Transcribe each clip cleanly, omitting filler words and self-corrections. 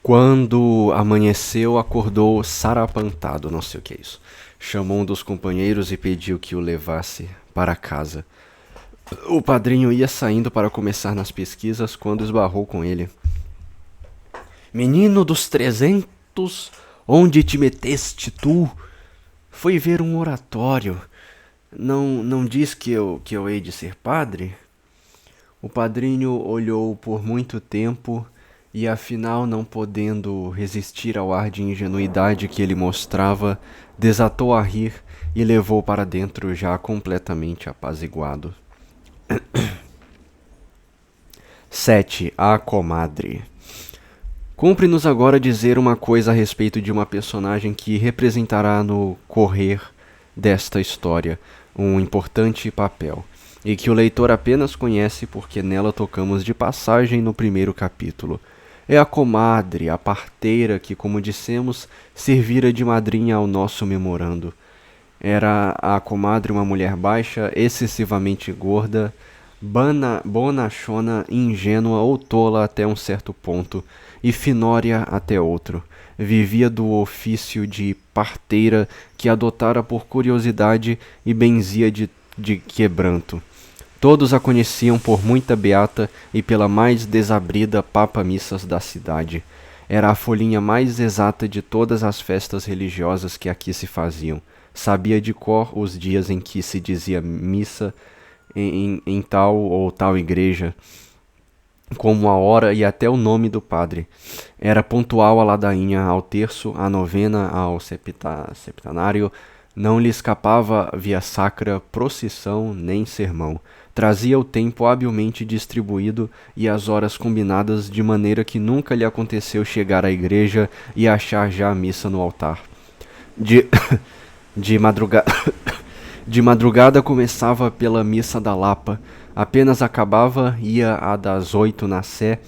Quando amanheceu, acordou sarapantado, não sei o que é isso. Chamou um dos companheiros e pediu que o levasse para casa. O padrinho ia saindo para começar nas pesquisas quando esbarrou com ele. Menino dos 300, onde te meteste tu? Fui ver um oratório. Não diz que eu hei de ser padre? O padrinho olhou por muito tempo e, afinal, não podendo resistir ao ar de ingenuidade que ele mostrava, desatou a rir e levou para dentro já completamente apaziguado. 7. A comadre. Cumpre-nos agora dizer uma coisa a respeito de uma personagem que representará no correr desta história um importante papel, e que o leitor apenas conhece porque nela tocamos de passagem no primeiro capítulo. É a comadre, a parteira que, como dissemos, servira de madrinha ao nosso memorando. Era a comadre uma mulher baixa, excessivamente gorda, bonachona, ingênua ou tola até um certo ponto, e finória até outro. Vivia do ofício de parteira que adotara por curiosidade e benzia de quebranto. Todos a conheciam por muita beata e pela mais desabrida papa-missas da cidade. Era a folhinha mais exata de todas as festas religiosas que aqui se faziam. Sabia de cor os dias em que se dizia missa em tal ou tal igreja, como a hora e até o nome do padre. Era pontual à ladainha, ao terço, à novena, ao septenário. Não lhe escapava via sacra, procissão nem sermão. Trazia o tempo habilmente distribuído e as horas combinadas, de maneira que nunca lhe aconteceu chegar à igreja e achar já a missa no altar. De, de madrugada... De madrugada começava pela missa da Lapa, apenas acabava, ia a das 8 na Sé,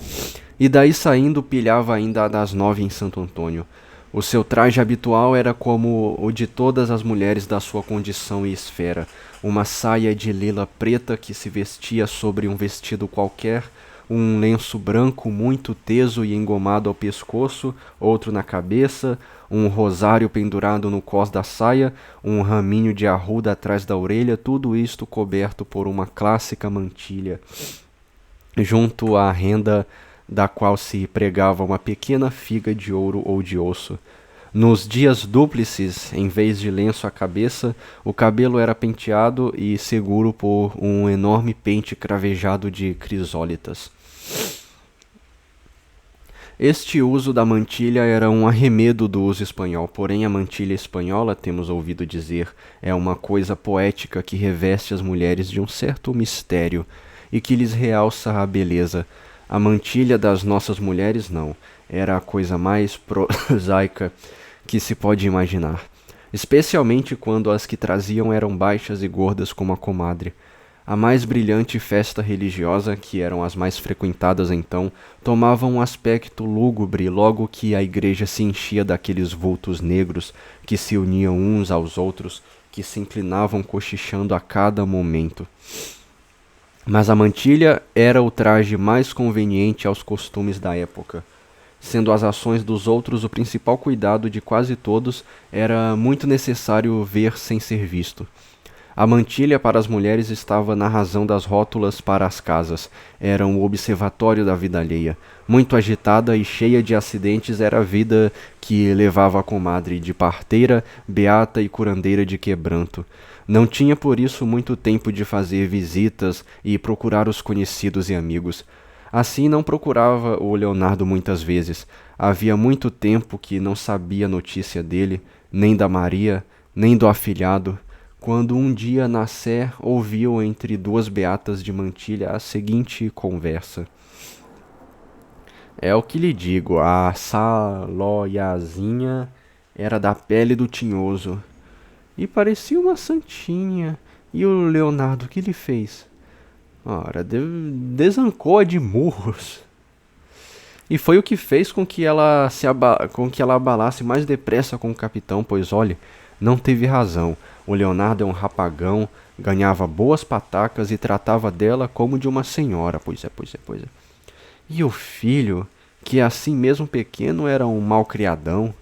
e daí saindo pilhava ainda a das 9 em Santo Antônio. O seu traje habitual era como o de todas as mulheres da sua condição e esfera, uma saia de lila preta que se vestia sobre um vestido qualquer, um lenço branco muito teso e engomado ao pescoço, outro na cabeça, um rosário pendurado no cós da saia, um raminho de arruda atrás da orelha, tudo isto coberto por uma clássica mantilha, junto à renda da qual se pregava uma pequena figa de ouro ou de osso. Nos dias dúplices, em vez de lenço à cabeça, o cabelo era penteado e seguro por um enorme pente cravejado de crisólitas. Este uso da mantilha era um arremedo do uso espanhol, porém a mantilha espanhola, temos ouvido dizer, é uma coisa poética que reveste as mulheres de um certo mistério e que lhes realça a beleza. A mantilha das nossas mulheres não, era a coisa mais prosaica que se pode imaginar, especialmente quando as que traziam eram baixas e gordas como a comadre. A mais brilhante festa religiosa, que eram as mais frequentadas então, tomava um aspecto lúgubre logo que a igreja se enchia daqueles vultos negros que se uniam uns aos outros, que se inclinavam cochichando a cada momento. Mas a mantilha era o traje mais conveniente aos costumes da época. Sendo as ações dos outros o principal cuidado de quase todos, era muito necessário ver sem ser visto. A mantilha para as mulheres estava na razão das rótulas para as casas. Era um observatório da vida alheia. Muito agitada e cheia de acidentes era a vida que levava a comadre de parteira, beata e curandeira de quebranto. Não tinha por isso muito tempo de fazer visitas e procurar os conhecidos e amigos. Assim não procurava o Leonardo muitas vezes. Havia muito tempo que não sabia notícia dele, nem da Maria, nem do afilhado, quando um dia na Sé ouviu entre duas beatas de mantilha a seguinte conversa. É o que lhe digo, a Saloiazinha era da pele do tinhoso e parecia uma santinha. E o Leonardo, o que lhe fez? Ora, desancou-a de murros. E foi o que fez com que ela abalasse mais depressa com o capitão, pois olhe, não teve razão. O Leonardo é um rapagão, ganhava boas patacas e tratava dela como de uma senhora. Pois é. E o filho? que assim mesmo pequeno era um malcriadão.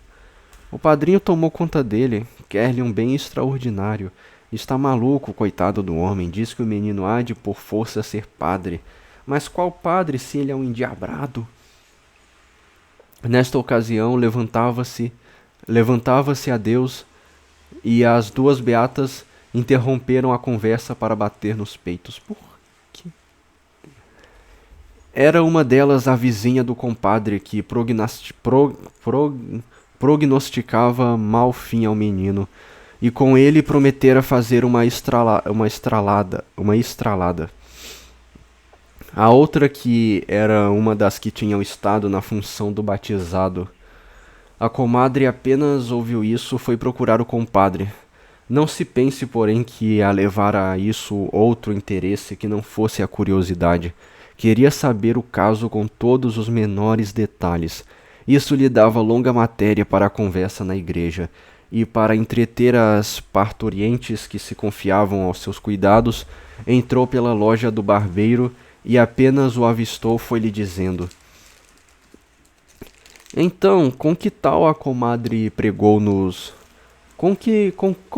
O padrinho tomou conta dele, quer-lhe um bem extraordinário. Está maluco, coitado do homem, diz que o menino há de por força ser padre. Mas qual padre se ele é um endiabrado? Nesta ocasião levantava-se a Deus, e as duas beatas interromperam a conversa para bater nos peitos. Por quê? Era uma delas a vizinha do compadre que prognosticava mau fim ao menino, e com ele prometera fazer uma estralada. A outra, que era uma das que tinham estado na função do batizado. A comadre apenas ouviu isso, foi procurar o compadre. Não se pense, porém, que a levara a isso outro interesse que não fosse a curiosidade. Queria saber o caso com todos os menores detalhes. Isso lhe dava longa matéria para a conversa na igreja, e para entreter as parturientes que se confiavam aos seus cuidados, entrou pela loja do barbeiro e apenas o avistou foi-lhe dizendo: Então, com que tal a comadre pregou-nos... Com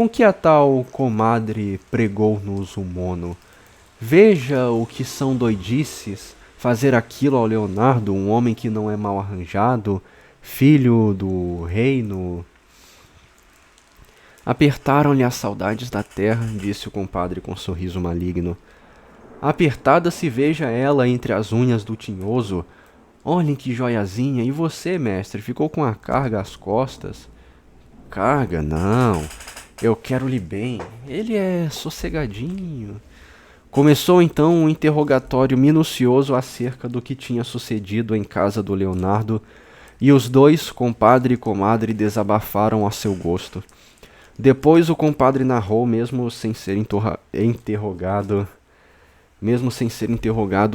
que a tal comadre pregou-nos o mono? Veja o que são doidices fazer aquilo ao Leonardo, um homem que não é mal arranjado, filho do reino. Apertaram-lhe as saudades da terra, disse o compadre com um sorriso maligno. Apertada se veja ela entre as unhas do tinhoso. Olhem que joiazinha! E você, mestre, ficou com a carga às costas? Carga? Não. Eu quero-lhe bem. Ele é sossegadinho. Começou então um interrogatório minucioso acerca do que tinha sucedido em casa do Leonardo, e os dois, compadre e comadre, desabafaram a seu gosto. Depois o compadre narrou, mesmo sem ser interrogado,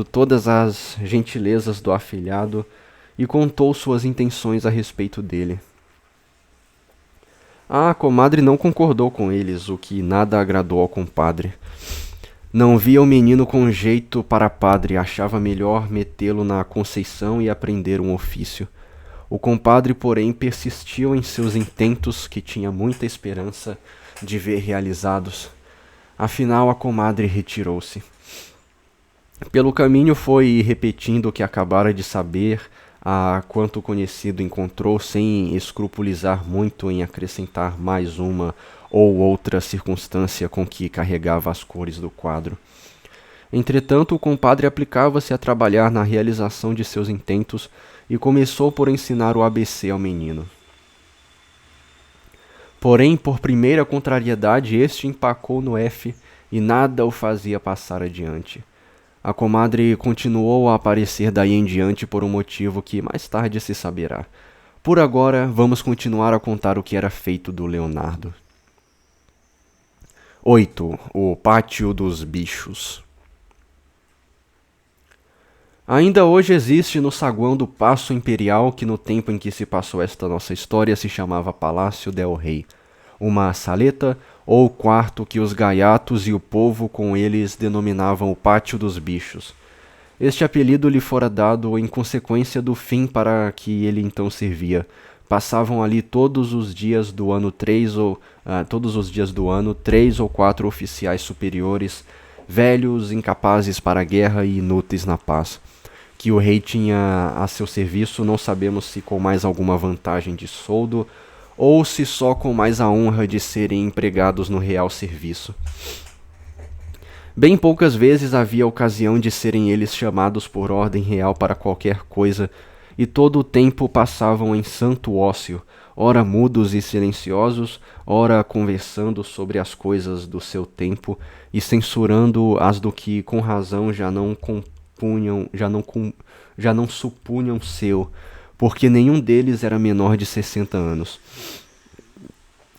todas as gentilezas do afilhado e contou suas intenções a respeito dele. A comadre não concordou com eles, o que nada agradou ao compadre. Não via o menino com jeito para padre, achava melhor metê-lo na Conceição e aprender um ofício. O compadre, porém, persistiu em seus intentos, que tinha muita esperança de ver realizados. Afinal, a comadre retirou-se. Pelo caminho foi repetindo o que acabara de saber, a quanto conhecido encontrou, sem escrupulizar muito em acrescentar mais uma ou outra circunstância com que carregava as cores do quadro. Entretanto, o compadre aplicava-se a trabalhar na realização de seus intentos e começou por ensinar o ABC ao menino. Porém, por primeira contrariedade, este empacou no F e nada o fazia passar adiante. A comadre continuou a aparecer daí em diante por um motivo que mais tarde se saberá. Por agora, vamos continuar a contar o que era feito do Leonardo. 8. O Pátio dos Bichos. Ainda hoje existe no saguão do Paço Imperial, que no tempo em que se passou esta nossa história se chamava Palácio del Rei, uma saleta ou quarto que os gaiatos e o povo com eles denominavam o Pátio dos Bichos. Este apelido lhe fora dado em consequência do fim para que ele então servia. Passavam ali todos os dias do ano três ou quatro oficiais superiores, velhos, incapazes para a guerra e inúteis na paz, que o rei tinha a seu serviço, não sabemos se com mais alguma vantagem de soldo, ou se só com mais a honra de serem empregados no real serviço. Bem poucas vezes havia ocasião de serem eles chamados por ordem real para qualquer coisa, e todo o tempo passavam em santo ócio, ora mudos e silenciosos, ora conversando sobre as coisas do seu tempo e censurando as do que com razão já não supunham seu, porque nenhum deles era menor de 60 anos.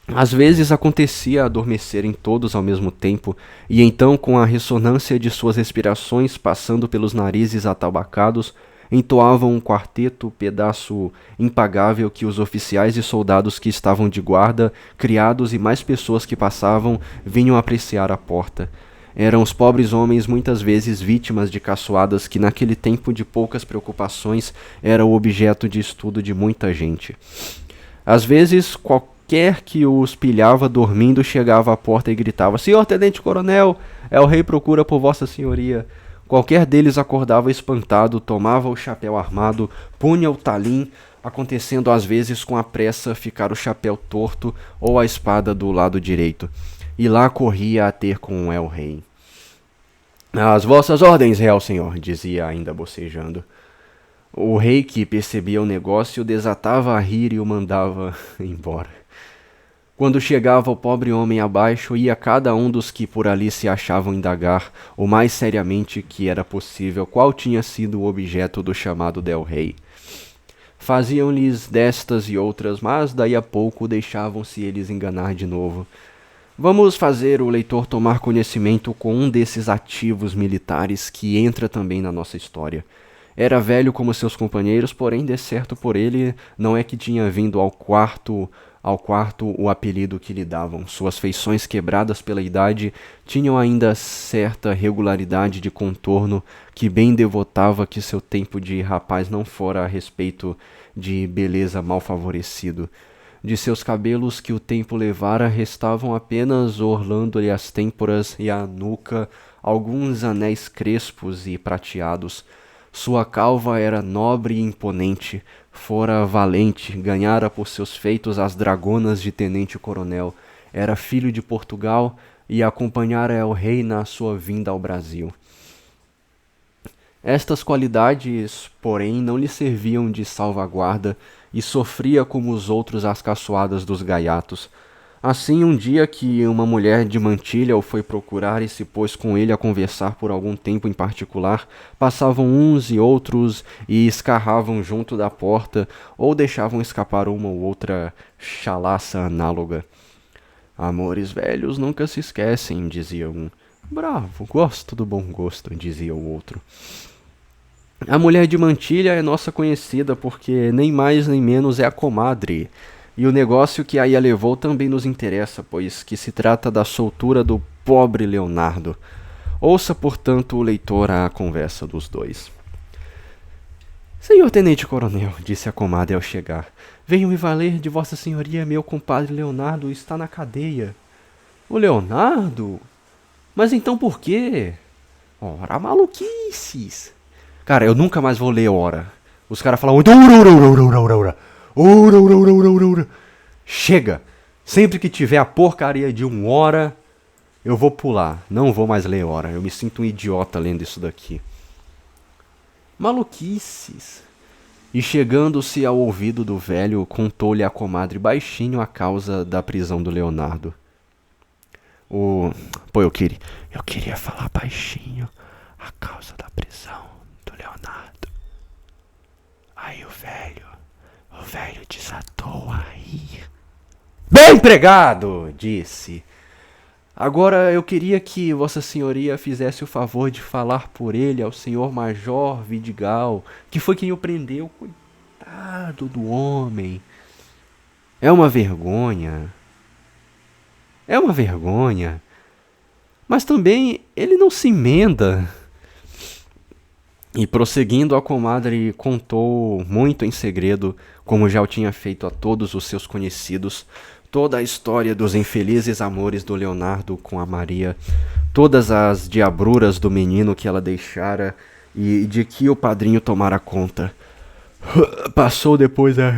Às vezes acontecia adormecerem todos ao mesmo tempo, e então, com a ressonância de suas respirações passando pelos narizes atabacados, entoavam um quarteto, pedaço impagável que os oficiais e soldados que estavam de guarda, criados e mais pessoas que passavam, vinham apreciar à porta. Eram os pobres homens muitas vezes vítimas de caçoadas que naquele tempo de poucas preocupações era o objeto de estudo de muita gente. Às vezes, qualquer que os pilhava dormindo chegava à porta e gritava: Senhor Tenente-Coronel, o rei procura por Vossa Senhoria. Qualquer deles acordava espantado, tomava o chapéu armado, punha o talim, acontecendo às vezes com a pressa ficar o chapéu torto ou a espada do lado direito. E lá corria a ter com el rei. As vossas ordens, real senhor, dizia ainda bocejando. O rei, que percebia o negócio, desatava a rir e o mandava embora. Quando chegava o pobre homem abaixo, ia cada um dos que por ali se achavam indagar, o mais seriamente que era possível, qual tinha sido o objeto do chamado del rei. Faziam-lhes destas e outras, mas daí a pouco deixavam-se eles enganar de novo. Vamos fazer o leitor tomar conhecimento com um desses ativos militares que entra também na nossa história. Era velho como seus companheiros, porém, de certo por ele, não é que tinha vindo ao quarto o apelido que lhe davam. Suas feições quebradas pela idade tinham ainda certa regularidade de contorno que bem devotava que seu tempo de rapaz não fora a respeito de beleza mal favorecido. De seus cabelos que o tempo levara restavam apenas, orlando-lhe as têmporas e a nuca, alguns anéis crespos e prateados. Sua calva era nobre e imponente, fora valente, ganhara por seus feitos as dragonas de tenente-coronel, era filho de Portugal e acompanhara el rei na sua vinda ao Brasil. Estas qualidades, porém, não lhe serviam de salvaguarda e sofria como os outros as caçoadas dos gaiatos. Assim, um dia que uma mulher de mantilha o foi procurar e se pôs com ele a conversar por algum tempo em particular, passavam uns e outros e escarravam junto da porta ou deixavam escapar uma ou outra chalaça análoga. Amores velhos nunca se esquecem, dizia um. Bravo, gosto do bom gosto, dizia o outro. A mulher de mantilha é nossa conhecida porque nem mais nem menos é a comadre. E o negócio que aí a levou também nos interessa, pois que se trata da soltura do pobre Leonardo. Ouça, portanto, o leitor a conversa dos dois. Senhor Tenente-Coronel, disse a comadre ao chegar, venho me valer de Vossa Senhoria, meu compadre Leonardo está na cadeia. O Leonardo? Mas então por quê? Ora, maluquices. Cara, eu nunca mais vou ler Ora. Os caras falam muito Ora. Chega! Sempre que tiver a porcaria de um Ora, eu vou pular. Não vou mais ler Ora. Eu me sinto um idiota lendo isso daqui. Maluquices. E chegando-se ao ouvido do velho, contou-lhe a comadre baixinho a causa da prisão do Leonardo. Pô, eu queria falar baixinho a causa da prisão do Leonardo. Aí o velho desatou a rir. Bem empregado, disse. Agora eu queria que Vossa Senhoria fizesse o favor de falar por ele ao senhor Major Vidigal, que foi quem o prendeu. Coitado do homem. É uma vergonha. Mas também ele não se emenda. E prosseguindo, a comadre contou muito em segredo, como já o tinha feito a todos os seus conhecidos, toda a história dos infelizes amores do Leonardo com a Maria, todas as diabruras do menino que ela deixara e de que o padrinho tomara conta. Passou depois a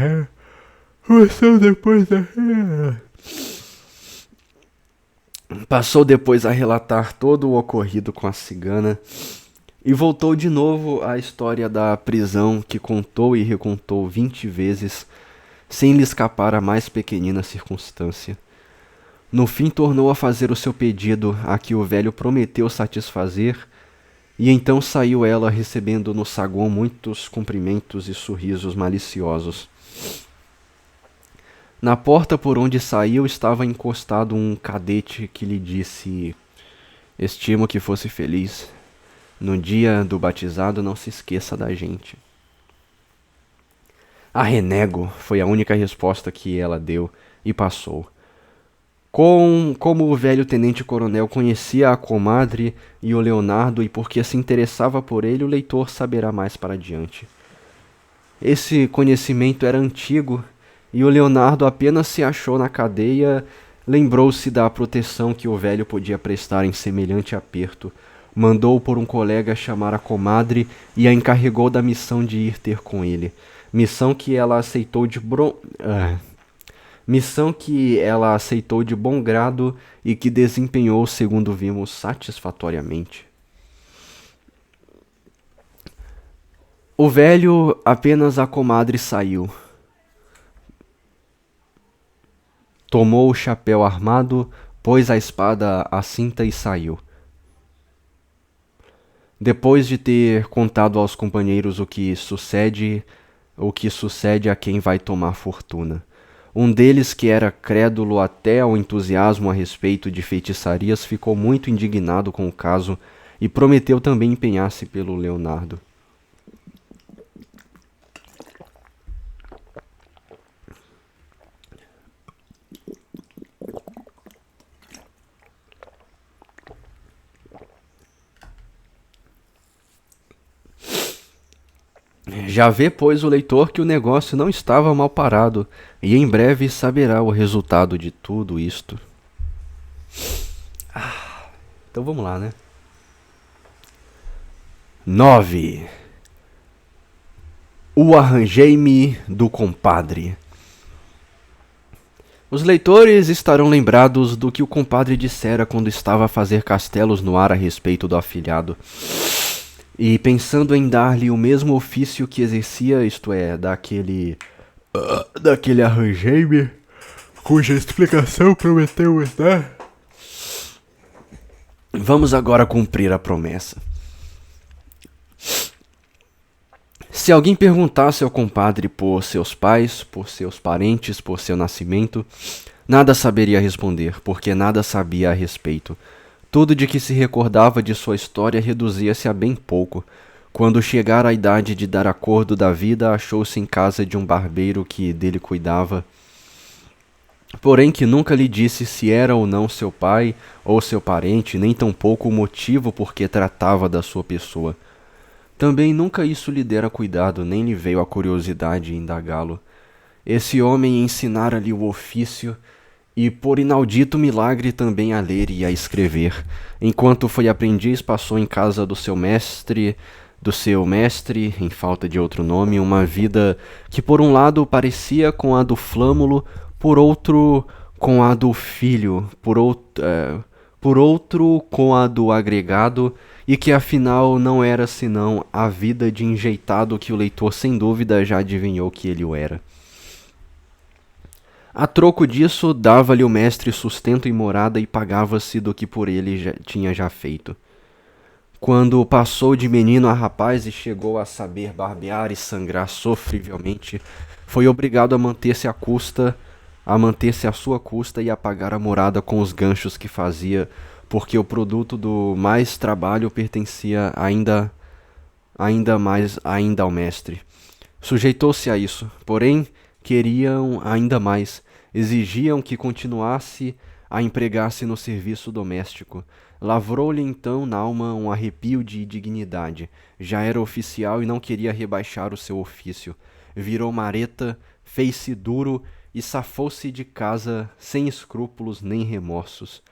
relatar todo o ocorrido com a cigana e voltou de novo à história da prisão que contou e recontou 20 vezes, sem lhe escapar a mais pequenina circunstância. No fim tornou a fazer o seu pedido, a que o velho prometeu satisfazer, e então saiu ela recebendo no saguão muitos cumprimentos e sorrisos maliciosos. Na porta por onde saiu estava encostado um cadete que lhe disse: estimo que fosse feliz. No dia do batizado não se esqueça da gente. A renego, foi a única resposta que ela deu, e passou. Como o velho tenente-coronel conhecia a comadre e o Leonardo e porque se interessava por ele, o leitor saberá mais para adiante. Esse conhecimento era antigo e o Leonardo apenas se achou na cadeia, lembrou-se da proteção que o velho podia prestar em semelhante aperto. Mandou por um colega chamar a comadre e a encarregou da missão de ir ter com ele. Missão que ela aceitou de Missão que ela aceitou de bom grado e que desempenhou, segundo vimos, satisfatoriamente. O velho, apenas a comadre saiu. Tomou o chapéu armado, pôs a espada à cinta e saiu. Depois de ter contado aos companheiros o que sucede a quem vai tomar fortuna. Um deles, que era crédulo até ao entusiasmo a respeito de feitiçarias, ficou muito indignado com o caso e prometeu também empenhar-se pelo Leonardo. Já vê, pois, o leitor que o negócio não estava mal parado, e em breve saberá o resultado de tudo isto. Então vamos lá, né? 9. O Arranjei-me do Compadre. Os leitores estarão lembrados do que o compadre dissera quando estava a fazer castelos no ar a respeito do afilhado. E pensando em dar-lhe o mesmo ofício que exercia, isto é, daquele arranjei-me, cuja explicação prometeu dar, vamos agora cumprir a promessa. Se alguém perguntasse ao compadre por seus pais, por seus parentes, por seu nascimento, nada saberia responder, porque nada sabia a respeito. Tudo de que se recordava de sua história reduzia-se a bem pouco. Quando chegara a idade de dar acordo da vida, achou-se em casa de um barbeiro que dele cuidava, porém que nunca lhe disse se era ou não seu pai ou seu parente, nem tampouco o motivo por que tratava da sua pessoa. Também nunca isso lhe dera cuidado, nem lhe veio a curiosidade indagá-lo. Esse homem ensinara-lhe o ofício e, por inaudito milagre, também a ler e a escrever. Enquanto foi aprendiz, passou em casa do seu mestre, em falta de outro nome, uma vida que por um lado parecia com a do Flâmulo, por outro com a do filho, por outro com a do agregado, e que afinal não era senão a vida de enjeitado que o leitor sem dúvida já adivinhou que ele o era. A troco disso, dava-lhe o mestre sustento e morada e pagava-se do que por ele tinha já feito. Quando passou de menino a rapaz e chegou a saber barbear e sangrar sofrivelmente, foi obrigado a manter-se à sua custa e a pagar a morada com os ganchos que fazia, porque o produto do mais trabalho pertencia ainda ao mestre. Sujeitou-se a isso, porém queriam ainda mais, exigiam que continuasse a empregar-se no serviço doméstico. Lavrou-lhe então n'alma um arrepio de dignidade. Já era oficial e não queria rebaixar o seu ofício. Virou mareta, fez-se duro e safou-se de casa sem escrúpulos nem remorsos,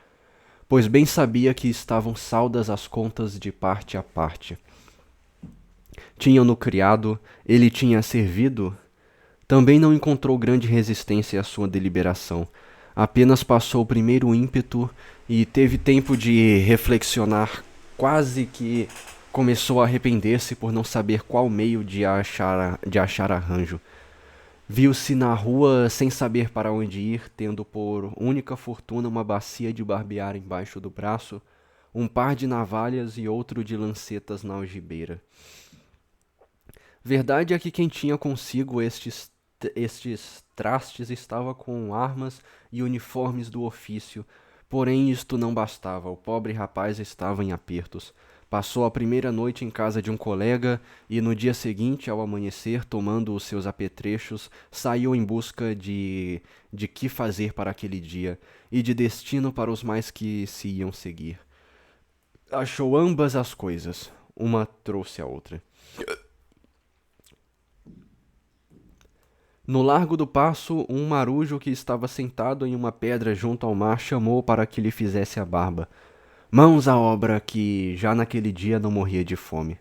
pois bem sabia que estavam saldas as contas de parte a parte. Tinham-no criado, ele tinha servido. Também não encontrou grande resistência à sua deliberação. Apenas passou o primeiro ímpeto e teve tempo de reflexionar. Quase que começou a arrepender-se por não saber qual meio de achar arranjo. Viu-se na rua sem saber para onde ir, tendo por única fortuna uma bacia de barbear embaixo do braço, um par de navalhas e outro de lancetas na algibeira. Verdade é que quem tinha consigo estes trastes estava com armas e uniformes do ofício, porém isto não bastava, o pobre rapaz estava em apertos. Passou a primeira noite em casa de um colega e no dia seguinte, ao amanhecer, tomando os seus apetrechos, saiu em busca de que fazer para aquele dia e de destino para os mais que se iam seguir. Achou ambas as coisas. Uma trouxe a outra. No largo do passo, um marujo que estava sentado em uma pedra junto ao mar chamou para que lhe fizesse a barba. Mãos à obra, que já naquele dia não morria de fome.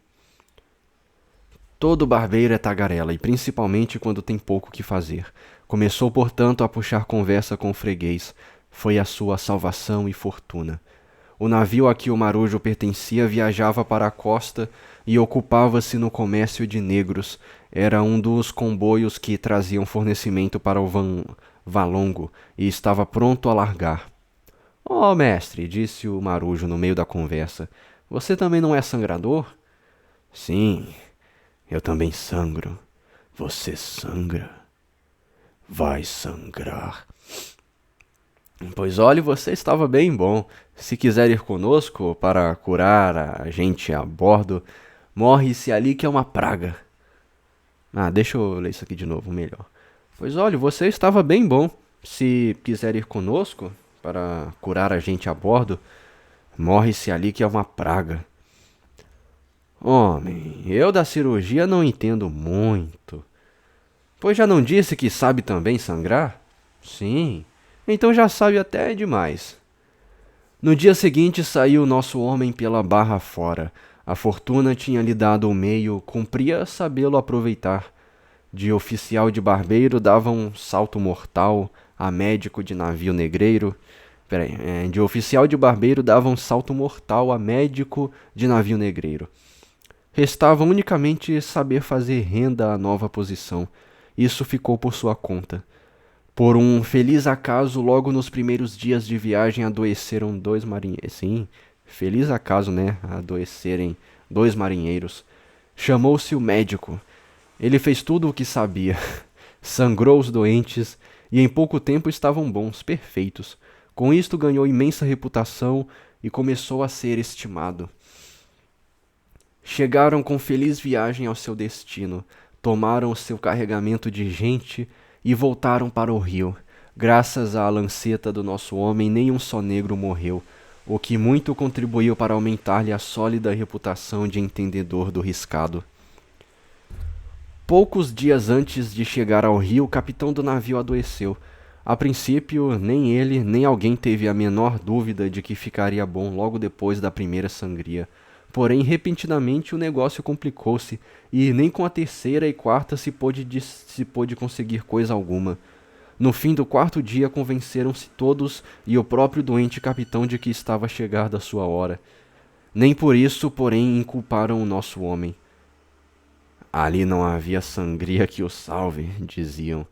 Todo barbeiro é tagarela, e principalmente quando tem pouco que fazer. Começou, portanto, a puxar conversa com o freguês. Foi a sua salvação e fortuna. O navio a que o marujo pertencia viajava para a costa e ocupava-se no comércio de negros. Era um dos comboios que traziam fornecimento para o Valongo e estava pronto a largar. Oh, mestre, disse o marujo no meio da conversa, você também não é sangrador? Sim, eu também sangro. Você sangra? Vai sangrar. Pois olhe, você estava bem bom. Se quiser ir conosco para curar a gente a bordo, morre-se ali que é uma praga. Ah, deixa eu ler isso aqui de novo, melhor. Pois olhe, você estava bem bom. Se quiser ir conosco para curar a gente a bordo, morre-se ali que é uma praga. Homem, eu da cirurgia não entendo muito. Pois já não disse que sabe também sangrar? Sim, então já sabe até demais. No dia seguinte saiu nosso homem pela barra fora. A fortuna tinha lhe dado o meio, cumpria sabê-lo aproveitar. De oficial de barbeiro dava um salto mortal a médico de navio negreiro. De oficial de barbeiro dava um salto mortal a médico de navio negreiro. Restava unicamente saber fazer renda à nova posição. Isso ficou por sua conta. Por um feliz acaso, logo nos primeiros dias de viagem adoeceram dois marinheiros. Sim, feliz acaso, né? Adoecerem dois marinheiros. Chamou-se o médico. Ele fez tudo o que sabia. Sangrou os doentes e em pouco tempo estavam bons, perfeitos. Com isto ganhou imensa reputação e começou a ser estimado. Chegaram com feliz viagem ao seu destino, tomaram o seu carregamento de gente e voltaram para o rio. Graças à lanceta do nosso homem, nem um só negro morreu, o que muito contribuiu para aumentar-lhe a sólida reputação de entendedor do riscado. Poucos dias antes de chegar ao rio, o capitão do navio adoeceu. A princípio, nem ele, nem alguém teve a menor dúvida de que ficaria bom logo depois da primeira sangria. Porém, repentinamente o negócio complicou-se, e nem com a terceira e quarta se pôde conseguir coisa alguma. No fim do quarto dia convenceram-se todos e o próprio doente capitão de que estava chegada a sua hora. Nem por isso, porém, inculparam o nosso homem. Ali não havia sangria que o salve, diziam.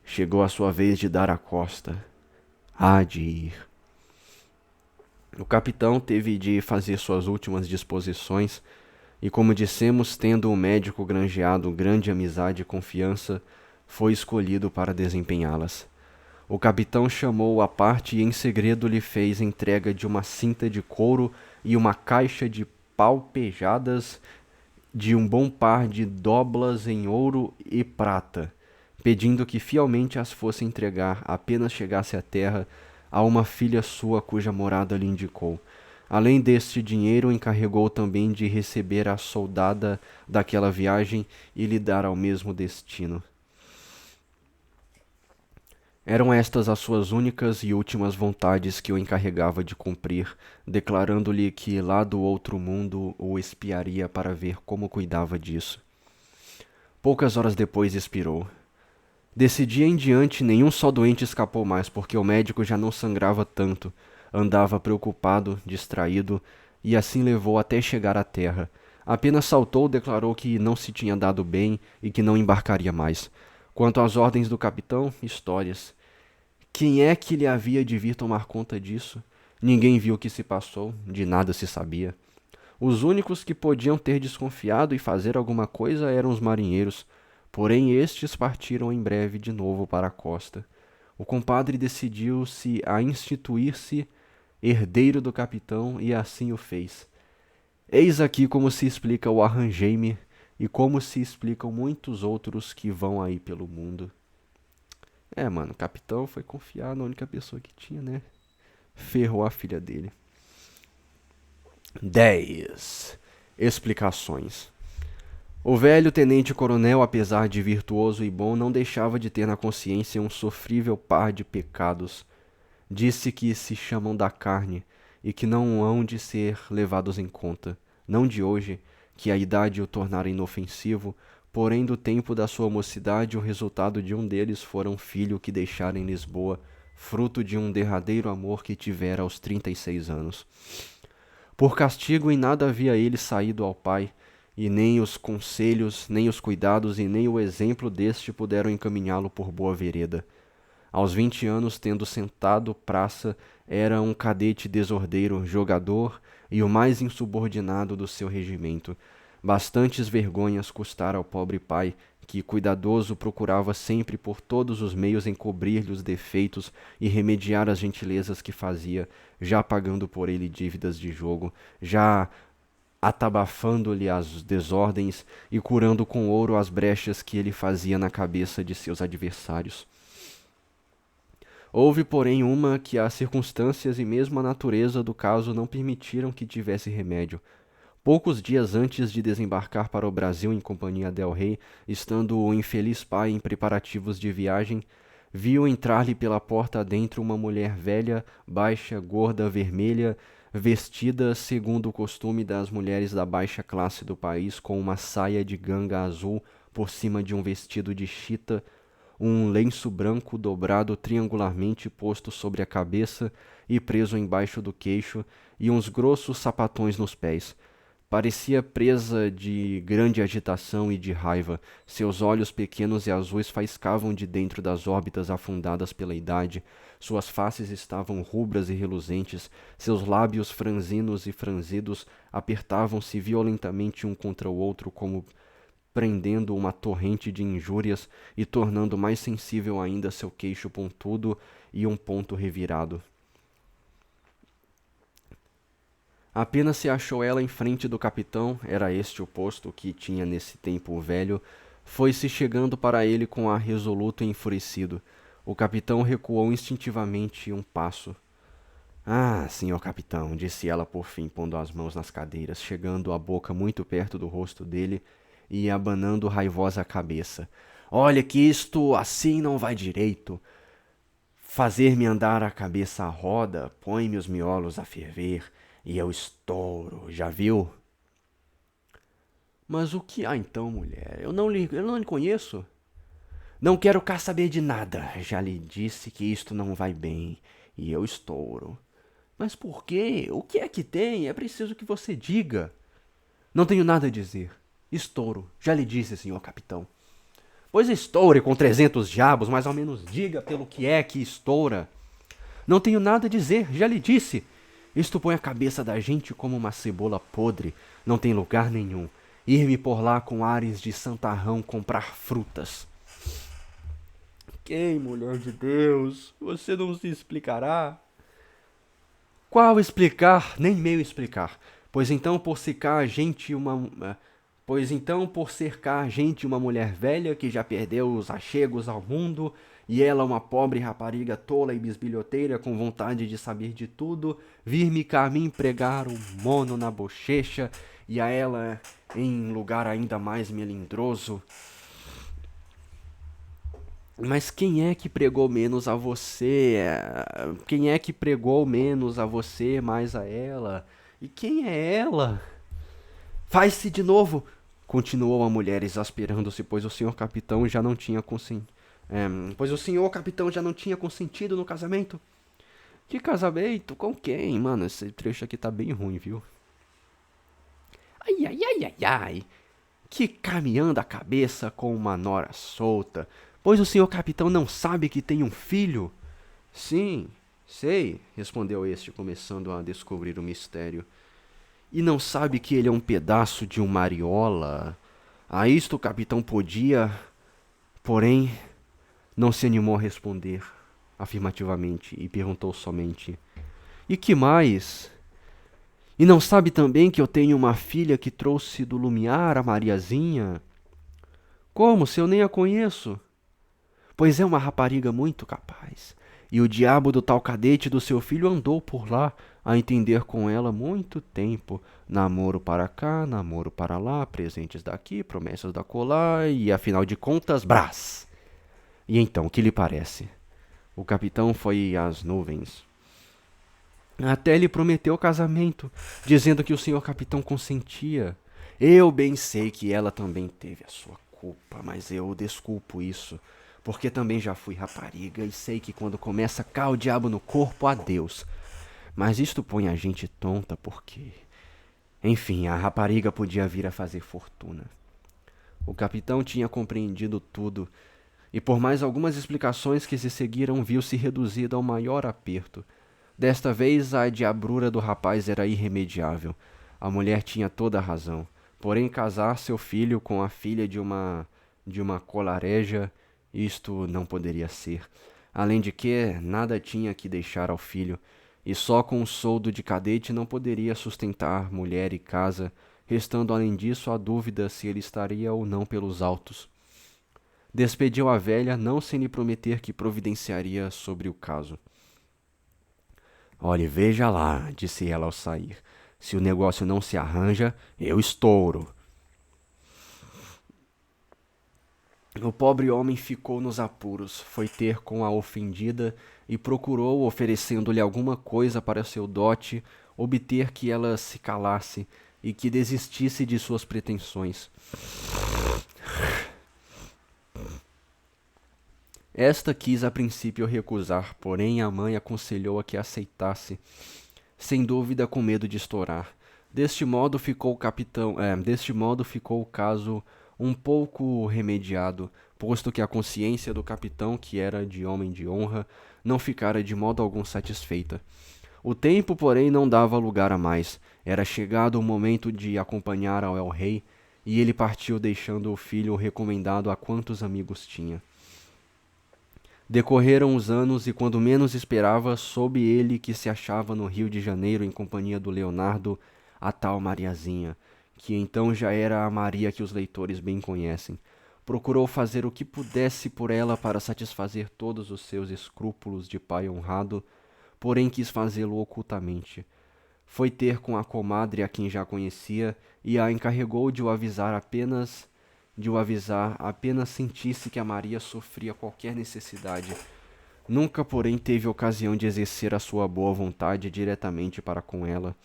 Chegou a sua vez de dar a costa. Há de ir. O capitão teve de fazer suas últimas disposições e, como dissemos, tendo o médico granjeado grande amizade e confiança, foi escolhido para desempenhá-las. O capitão chamou-o à parte e em segredo lhe fez entrega de uma cinta de couro e uma caixa de palpejadas, de um bom par de doblas em ouro e prata, pedindo que fielmente as fosse entregar apenas chegasse à terra a uma filha sua cuja morada lhe indicou. Além deste dinheiro, encarregou também de receber a soldada daquela viagem e lhe dar ao mesmo destino. Eram estas as suas únicas e últimas vontades que o encarregava de cumprir, declarando-lhe que lá do outro mundo o espiaria para ver como cuidava disso. Poucas horas depois expirou. Desse dia em diante, nenhum só doente escapou mais, porque o médico já não sangrava tanto, andava preocupado, distraído, e assim levou até chegar à terra. Apenas saltou, declarou que não se tinha dado bem e que não embarcaria mais. Quanto às ordens do capitão, histórias. Quem é que lhe havia de vir tomar conta disso? Ninguém viu o que se passou, de nada se sabia. Os únicos que podiam ter desconfiado e fazer alguma coisa eram os marinheiros, porém estes partiram em breve de novo para a costa. O compadre decidiu-se a instituir-se herdeiro do capitão e assim o fez. Eis aqui como se explica o arranjei-me e como se explicam muitos outros que vão aí pelo mundo. Mano, o capitão foi confiar na única pessoa que tinha, né? Ferrou a filha dele. 10. Explicações. O velho tenente-coronel, apesar de virtuoso e bom, não deixava de ter na consciência um sofrível par de pecados. Disse que se chamam da carne e que não hão de ser levados em conta, não de hoje, que a idade o tornara inofensivo, porém do tempo da sua mocidade o resultado de um deles fora um filho que deixara em Lisboa, fruto de um derradeiro amor que tivera aos 36 anos. Por castigo em nada havia ele saído ao pai, e nem os conselhos, nem os cuidados e nem o exemplo deste puderam encaminhá-lo por boa vereda. Aos 20 anos, tendo sentado praça, era um cadete desordeiro, jogador e o mais insubordinado do seu regimento. Bastantes vergonhas custara ao pobre pai, que, cuidadoso, procurava sempre por todos os meios encobrir-lhe os defeitos e remediar as gentilezas que fazia, já pagando por ele dívidas de jogo, já atabafando-lhe as desordens e curando com ouro as brechas que ele fazia na cabeça de seus adversários. Houve, porém, uma que as circunstâncias e mesmo a natureza do caso não permitiram que tivesse remédio. Poucos dias antes de desembarcar para o Brasil em companhia del-rei, estando o infeliz pai em preparativos de viagem, viu entrar-lhe pela porta adentro uma mulher velha, baixa, gorda, vermelha, vestida segundo o costume das mulheres da baixa classe do país, com uma saia de ganga azul por cima de um vestido de chita, um lenço branco dobrado triangularmente posto sobre a cabeça e preso embaixo do queixo, e uns grossos sapatões nos pés. Parecia presa de grande agitação e de raiva. Seus olhos pequenos e azuis faiscavam de dentro das órbitas afundadas pela idade. Suas faces estavam rubras e reluzentes. Seus lábios franzinos e franzidos apertavam-se violentamente um contra o outro, como prendendo uma torrente de injúrias e tornando mais sensível ainda seu queixo pontudo e um ponto revirado. Apenas se achou ela em frente do capitão, era este o posto que tinha nesse tempo o velho, foi-se chegando para ele com ar resoluto e enfurecido. O capitão recuou instintivamente um passo. Ah, senhor capitão, disse ela por fim, pondo as mãos nas cadeiras, chegando a boca muito perto do rosto dele e abanando raivosa a cabeça. Olha que isto assim não vai direito. Fazer-me andar a cabeça à roda, põe-me os miolos a ferver, e eu estouro, já viu? Mas o que há então, mulher? Eu não lhe conheço. Não quero cá saber de nada. Já lhe disse que isto não vai bem, e eu estouro. Mas por quê? O que é que tem? É preciso que você diga. Não tenho nada a dizer. Estouro. Já lhe disse, senhor capitão. Pois estoure com 300 diabos, mas ao menos diga pelo que é que estoura. Não tenho nada a dizer, já lhe disse. Isto põe a cabeça da gente como uma cebola podre. Não tem lugar nenhum. Ir-me por lá com ares de santarrão comprar frutas. Quem, mulher de Deus? Você não se explicará? Qual explicar? Nem meio explicar. Pois então, por cercar a gente uma... Pois então, por cercar a gente uma mulher velha que já perdeu os achegos ao mundo, e ela uma pobre rapariga tola e bisbilhoteira com vontade de saber de tudo, vir-me cá me pregar o mono na bochecha, e a ela em lugar ainda mais melindroso. Mas quem é que pregou menos a você? Quem é que pregou menos a você, mais a ela? E quem é ela? Faz-se de novo! Continuou a mulher, exasperando-se, pois o senhor capitão já não tinha consentido no casamento. Que casamento? Com quem? Mano, esse trecho aqui tá bem ruim, viu? Ai, ai, ai, ai, ai. Que caminhando a cabeça com uma nora solta. Pois o senhor capitão não sabe que tem um filho? Sim, sei, respondeu este, começando a descobrir o mistério. E não sabe que ele é um pedaço de uma mariola? A isto o capitão podia, porém, não se animou a responder afirmativamente e perguntou somente: E que mais? E não sabe também que eu tenho uma filha que trouxe do lumiar, a Mariazinha? Como, se eu nem a conheço? Pois é uma rapariga muito capaz. E o diabo do tal cadete do seu filho andou por lá a entender com ela muito tempo. Namoro para cá, namoro para lá, presentes daqui, promessas da colar e, afinal de contas, brás. E então, o que lhe parece? O capitão foi às nuvens. Até lhe prometeu casamento, dizendo que o senhor capitão consentia. Eu bem sei que ela também teve a sua culpa, mas eu desculpo isso, porque também já fui rapariga e sei que quando começa cá o diabo no corpo, adeus. Mas isto põe a gente tonta porque... Enfim, a rapariga podia vir a fazer fortuna. O capitão tinha compreendido tudo, e por mais algumas explicações que se seguiram, viu-se reduzido ao maior aperto. Desta vez, a diabrura do rapaz era irremediável. A mulher tinha toda a razão. Porém, casar seu filho com a filha de uma colareja, isto não poderia ser. Além de que, nada tinha que deixar ao filho, e só com um soldo de cadete não poderia sustentar mulher e casa, restando além disso a dúvida se ele estaria ou não pelos autos. Despediu a velha, não sem lhe prometer que providenciaria sobre o caso. Olhe, veja lá, disse ela ao sair. Se o negócio não se arranja, eu estouro. O pobre homem ficou nos apuros, foi ter com a ofendida e procurou, oferecendo-lhe alguma coisa para seu dote, obter que ela se calasse e que desistisse de suas pretensões. Esta quis a princípio recusar, porém a mãe aconselhou-a que aceitasse, sem dúvida com medo de estourar. Deste modo ficou o caso um pouco remediado, posto que a consciência do capitão, que era de homem de honra, não ficara de modo algum satisfeita. O tempo, porém, não dava lugar a mais. Era chegado o momento de acompanhar ao el-rei, e ele partiu deixando o filho recomendado a quantos amigos tinha. Decorreram os anos e, quando menos esperava, soube ele que se achava no Rio de Janeiro em companhia do Leonardo, a tal Mariazinha, que então já era a Maria que os leitores bem conhecem. Procurou fazer o que pudesse por ela para satisfazer todos os seus escrúpulos de pai honrado, porém quis fazê-lo ocultamente. Foi ter com a comadre a quem já conhecia e a encarregou de o avisar apenas sentisse que a Maria sofria qualquer necessidade. Nunca, porém, teve ocasião de exercer a sua boa vontade diretamente para com ela.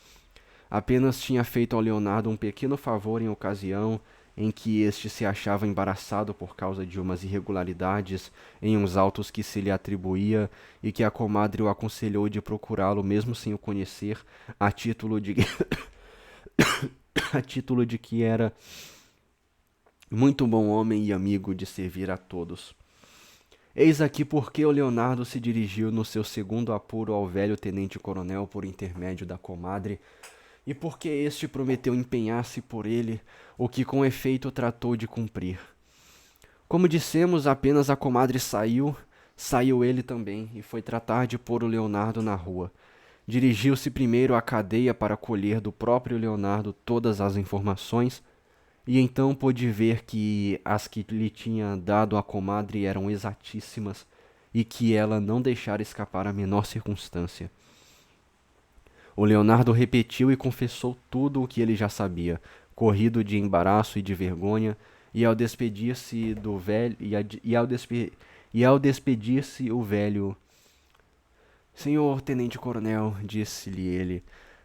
Apenas tinha feito ao Leonardo um pequeno favor em ocasião em que este se achava embaraçado por causa de umas irregularidades em uns autos que se lhe atribuía e que a comadre o aconselhou de procurá-lo mesmo sem o conhecer, a título de a título de que era muito bom homem e amigo de servir a todos. Eis aqui porque o Leonardo se dirigiu no seu segundo apuro ao velho tenente-coronel por intermédio da comadre, e porque este prometeu empenhar-se por ele, o que com efeito tratou de cumprir. Como dissemos, apenas a comadre saiu ele também, e foi tratar de pôr o Leonardo na rua. Dirigiu-se primeiro à cadeia para colher do próprio Leonardo todas as informações, e então pôde ver que as que lhe tinha dado a comadre eram exatíssimas e que ela não deixara escapar a menor circunstância. O Leonardo repetiu e confessou tudo o que ele já sabia, corrido de embaraço e de vergonha, e ao despedir-se do velho e ao despedir-se o velho: Senhor tenente-coronel, disse-lhe ele,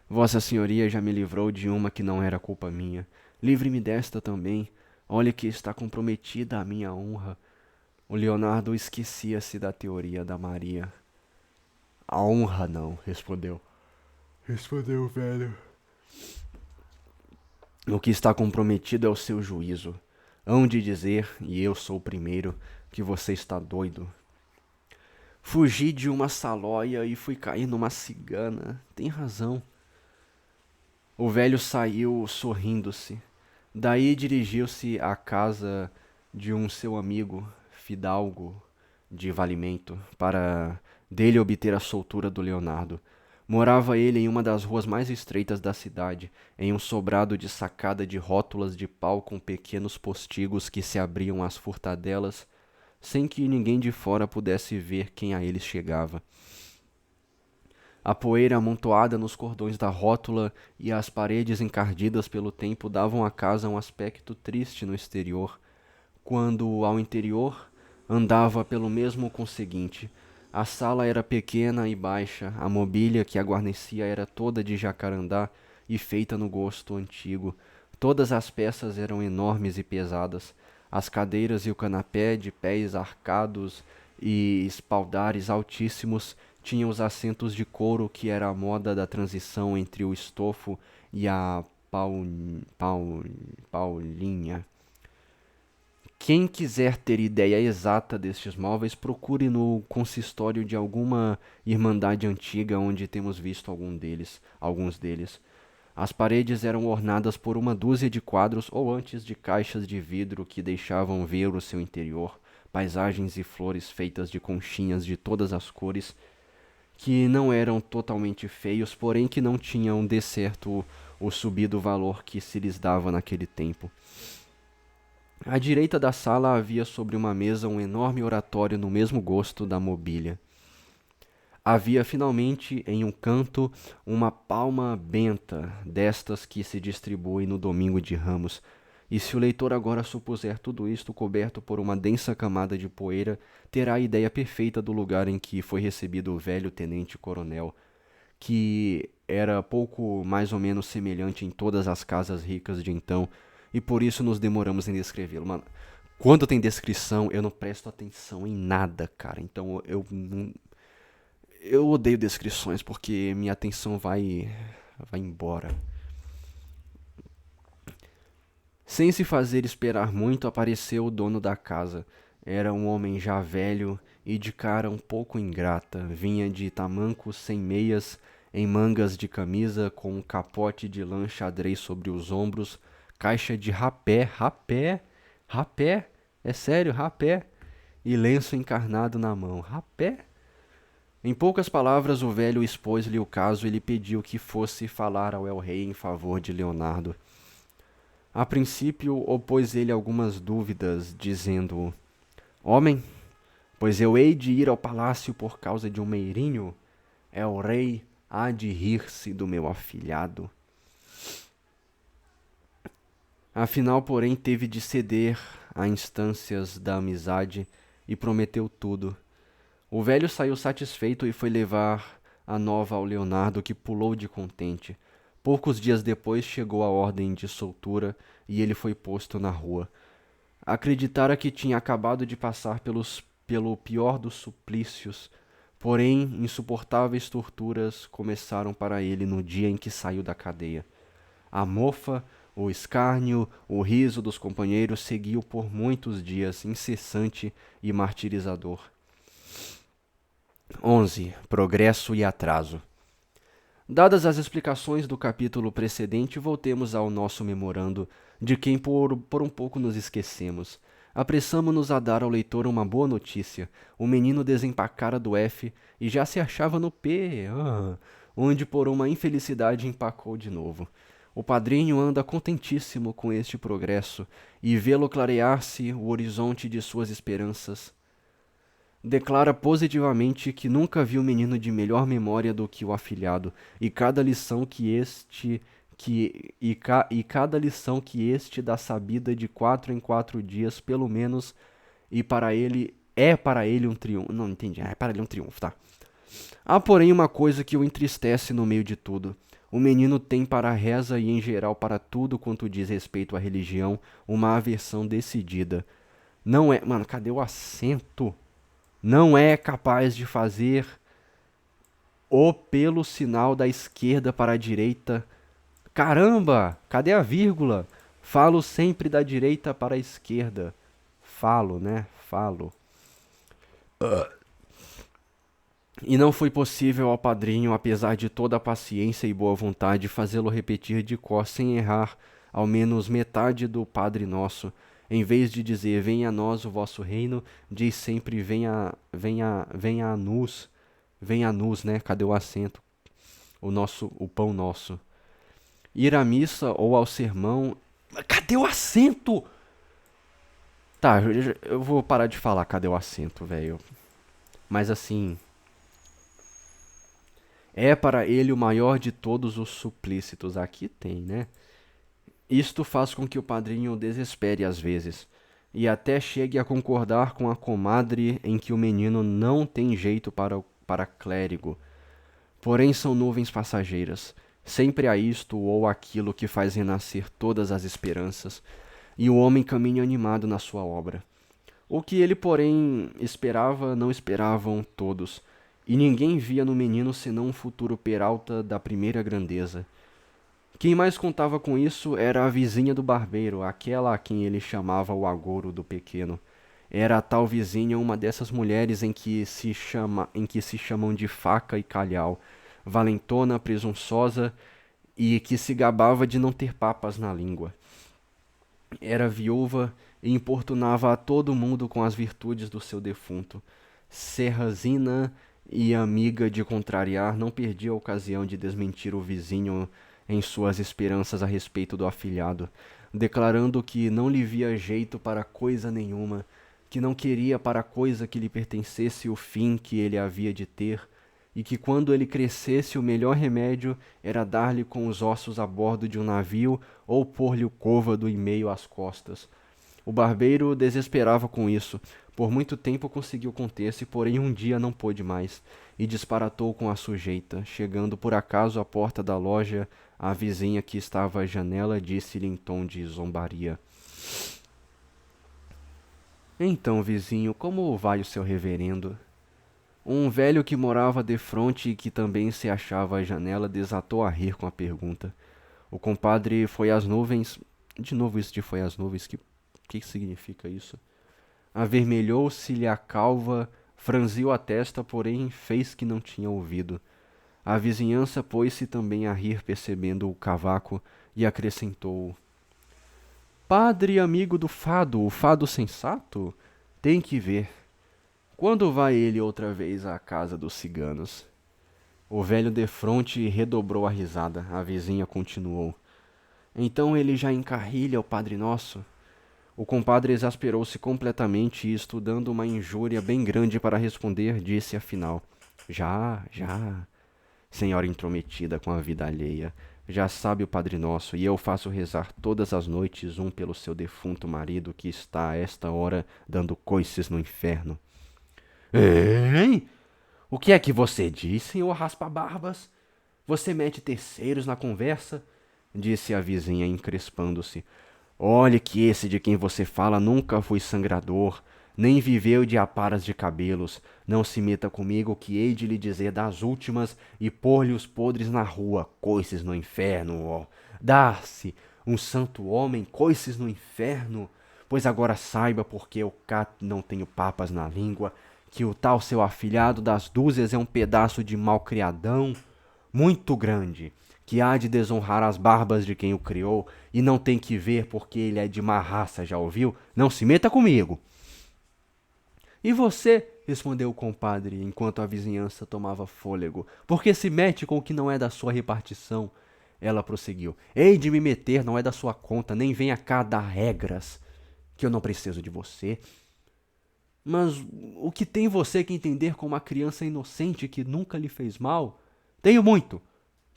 Vossa Senhoria já me livrou de uma que não era culpa minha. Livre-me desta também. Olhe que está comprometida a minha honra. O Leonardo esquecia-se da teoria da Maria. A honra não, respondeu o velho. O que está comprometido é o seu juízo. Hão de dizer, e eu sou o primeiro, que você está doido. Fugi de uma salóia e fui cair numa cigana. Tem razão. O velho saiu sorrindo-se. Daí dirigiu-se à casa de um seu amigo, fidalgo de valimento, para dele obter a soltura do Leonardo. Morava ele em uma das ruas mais estreitas da cidade, em um sobrado de sacada de rótulas de pau com pequenos postigos que se abriam às furtadelas, sem que ninguém de fora pudesse ver quem a eles chegava. A poeira amontoada nos cordões da rótula e as paredes encardidas pelo tempo davam à casa um aspecto triste no exterior, quando, ao interior, andava pelo mesmo conseguinte. A sala era pequena e baixa, a mobília que a guarnecia era toda de jacarandá e feita no gosto antigo. Todas as peças eram enormes e pesadas. As cadeiras e o canapé, de pés arcados e espaldares altíssimos, tinham os assentos de couro que era a moda da transição entre o estofo e a paul, paulinha. Quem quiser ter ideia exata destes móveis, procure no consistório de alguma irmandade antiga onde temos visto alguns deles. As paredes eram ornadas por uma dúzia de quadros ou antes de caixas de vidro que deixavam ver o seu interior, paisagens e flores feitas de conchinhas de todas as cores, que não eram totalmente feios, porém que não tinham de certo o subido valor que se lhes dava naquele tempo. À direita da sala havia sobre uma mesa um enorme oratório no mesmo gosto da mobília. Havia finalmente em um canto uma palma benta, destas que se distribuem no domingo de Ramos, e se o leitor agora supuser tudo isto coberto por uma densa camada de poeira, terá a ideia perfeita do lugar em que foi recebido o velho tenente-coronel, que era pouco mais ou menos semelhante em todas as casas ricas de então, e por isso nos demoramos em descrevê-lo. Mano, quando tem descrição, eu não presto atenção em nada, cara. Então eu odeio descrições porque minha atenção vai embora. Sem se fazer esperar muito, apareceu o dono da casa. Era um homem já velho e de cara um pouco ingrata. Vinha de tamanco sem meias, em mangas de camisa, com um capote de lã xadrez sobre os ombros, caixa de rapé, é sério, rapé, e lenço encarnado na mão. Rapé? Em poucas palavras, o velho expôs-lhe o caso e lhe pediu que fosse falar ao el-rei em favor de Leonardo. A princípio, opôs ele algumas dúvidas, dizendo: Homem, pois eu hei de ir ao palácio por causa de um meirinho, el-rei há de rir-se do meu afilhado. Afinal, porém, teve de ceder a instâncias da amizade e prometeu tudo. O velho saiu satisfeito e foi levar a nova ao Leonardo, que pulou de contente. Poucos dias depois chegou a ordem de soltura e ele foi posto na rua. Acreditara que tinha acabado de passar pelo pior dos suplícios, porém insuportáveis torturas começaram para ele no dia em que saiu da cadeia. A mofa, o escárnio, o riso dos companheiros seguiu por muitos dias, incessante e martirizador. 11. Progresso e atraso. Dadas as explicações do capítulo precedente, voltemos ao nosso memorando, de quem por um pouco nos esquecemos. Apressamo-nos a dar ao leitor uma boa notícia. O menino desempacara do F e já se achava no P, onde por uma infelicidade empacou de novo. O padrinho anda contentíssimo com este progresso, e vê-lo clarear-se o horizonte de suas esperanças. Declara positivamente que nunca viu menino de melhor memória do que o afilhado, e cada lição cada lição que este dá sabida de 4 em 4 dias, pelo menos, e para ele um triunfo. Não entendi, é para ele um triunfo, tá? Há, porém, uma coisa que o entristece no meio de tudo. O menino tem para a reza e, em geral, para tudo quanto diz respeito à religião, uma aversão decidida. Não é... Mano, cadê o acento? Não é capaz de fazer o pelo sinal da esquerda para a direita. Caramba, cadê a vírgula? Falo sempre da direita para a esquerda. Falo, né? Falo. E não foi possível ao padrinho, apesar de toda a paciência e boa vontade, fazê-lo repetir de cor sem errar ao menos metade do Padre Nosso. Em vez de dizer venha a nós o vosso reino, diz venha a nus, né? Cadê o acento? o pão nosso. Ir à missa ou ao sermão. Cadê o acento? Tá, eu vou parar de falar cadê o acento, velho. Mas assim, é para ele o maior de todos os suplícitos. Aqui tem, né? Isto faz com que o padrinho desespere às vezes, e até chegue a concordar com a comadre em que o menino não tem jeito para clérigo. Porém são nuvens passageiras. Sempre há isto ou aquilo que faz renascer todas as esperanças, e o homem caminha animado na sua obra. O que ele, porém, esperava, não esperavam todos, e ninguém via no menino senão um futuro peralta da primeira grandeza. Quem mais contava com isso era a vizinha do barbeiro, aquela a quem ele chamava o agouro do pequeno. Era a tal vizinha uma dessas mulheres em que se chamam de faca e calhau, valentona, presunçosa e que se gabava de não ter papas na língua. Era viúva e importunava a todo mundo com as virtudes do seu defunto. Serrazina e amiga de contrariar, não perdia a ocasião de desmentir o vizinho em suas esperanças a respeito do afilhado, declarando que não lhe via jeito para coisa nenhuma, que não queria para coisa que lhe pertencesse o fim que ele havia de ter, e que quando ele crescesse o melhor remédio era dar-lhe com os ossos a bordo de um navio ou pôr-lhe o côvado em meio às costas. O barbeiro desesperava com isso. Por muito tempo conseguiu conter-se, porém um dia não pôde mais, e disparatou com a sujeita. Chegando por acaso à porta da loja, a vizinha que estava à janela disse-lhe em tom de zombaria: Então, vizinho, como vai o seu reverendo? Um velho que morava defronte e que também se achava à janela desatou a rir com a pergunta. O compadre foi às nuvens. De novo isso de foi às nuvens, que significa isso? Avermelhou-se-lhe a calva, franziu a testa, porém fez que não tinha ouvido. A vizinhança pôs-se também a rir, percebendo o cavaco, e acrescentou: Padre amigo do fado, o fado sensato? Tem que ver. Quando vai ele outra vez à casa dos ciganos? O velho defronte redobrou a risada. A vizinha continuou: Então ele já encarrilha o Padre Nosso? O compadre exasperou-se completamente e, estudando uma injúria bem grande para responder, disse afinal: Já, já, senhora intrometida com a vida alheia, já sabe o Padre Nosso, e eu faço rezar todas as noites um pelo seu defunto marido que está a esta hora dando coices no inferno. Hein? O que é que você diz, senhor Raspa-Barbas? Você mete terceiros na conversa? Disse a vizinha, encrespando-se. Olhe que esse de quem você fala nunca foi sangrador, nem viveu de aparas de cabelos. Não se meta comigo que hei de lhe dizer das últimas e pôr-lhe os podres na rua, coices no inferno, ó. Dar-se, um santo homem, coices no inferno. Pois agora saiba porque eu cá não tenho papas na língua, que o tal seu afilhado das dúzias é um pedaço de malcriadão muito grande, que há de desonrar as barbas de quem o criou, e não tem que ver porque ele é de má raça, já ouviu? Não se meta comigo. E você, respondeu o compadre, enquanto a vizinhança tomava fôlego, porque se mete com o que não é da sua repartição? Ela prosseguiu: Hei de me meter, não é da sua conta, nem venha cá dar regras, que eu não preciso de você. Mas o que tem você que entender com uma criança inocente que nunca lhe fez mal? Tenho muito.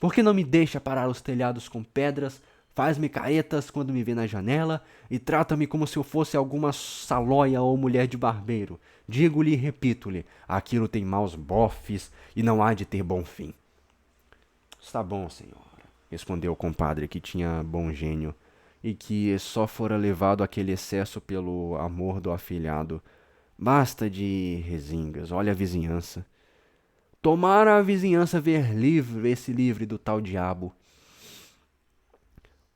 Por que não me deixa parar os telhados com pedras, faz-me caretas quando me vê na janela e trata-me como se eu fosse alguma salóia ou mulher de barbeiro? Digo-lhe e repito-lhe, aquilo tem maus bofes e não há de ter bom fim. Está bom, senhora, respondeu o compadre, que tinha bom gênio e que só fora levado àquele excesso pelo amor do afilhado. Basta de resingas, olha a vizinhança. Tomara a vizinhança ver-se livre do tal diabo.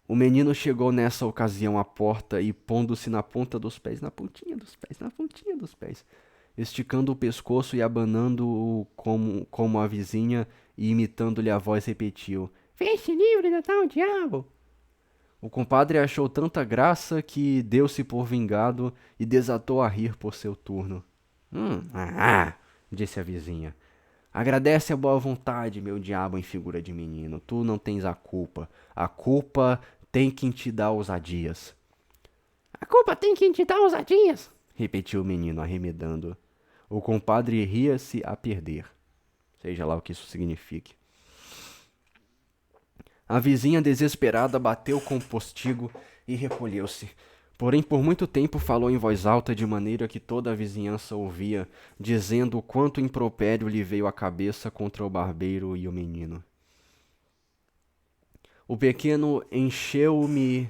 O menino chegou nessa ocasião à porta e, pondo-se na ponta dos pés, na pontinha dos pés, esticando o pescoço e abanando-o como a vizinha e imitando-lhe a voz, repetiu: Vê-se livre do tal diabo. O compadre achou tanta graça que deu-se por vingado e desatou a rir por seu turno. Disse a vizinha. Agradece a boa vontade, meu diabo em figura de menino. Tu não tens a culpa. A culpa tem quem te dá ousadias. A culpa tem quem te dá ousadias, repetiu o menino, arremedando. O compadre ria-se a perder, seja lá o que isso signifique. A vizinha desesperada bateu com o postigo e recolheu-se. Porém, por muito tempo falou em voz alta de maneira que toda a vizinhança ouvia, dizendo o quanto impropério lhe veio à cabeça contra o barbeiro e o menino. O pequeno encheu-me.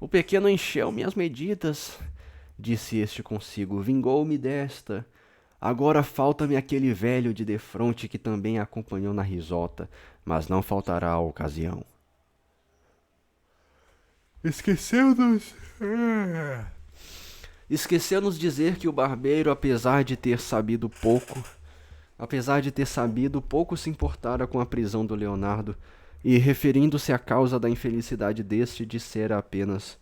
O pequeno encheu-me as medidas, disse este consigo. Vingou-me desta. Agora falta-me aquele velho de defronte que também a acompanhou na risota, mas não faltará a ocasião. Esqueceu-nos. Esqueceu-nos dizer que o barbeiro, apesar de ter sabido, pouco se importara com a prisão do Leonardo, e referindo-se à causa da infelicidade deste, dissera apenas: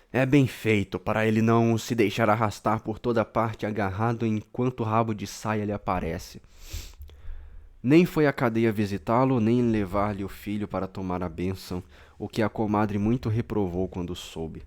é bem feito para ele não se deixar arrastar por toda parte agarrado enquanto o rabo de saia lhe aparece. Nem foi à cadeia visitá-lo, nem levar-lhe o filho para tomar a bênção, o que a comadre muito reprovou quando soube.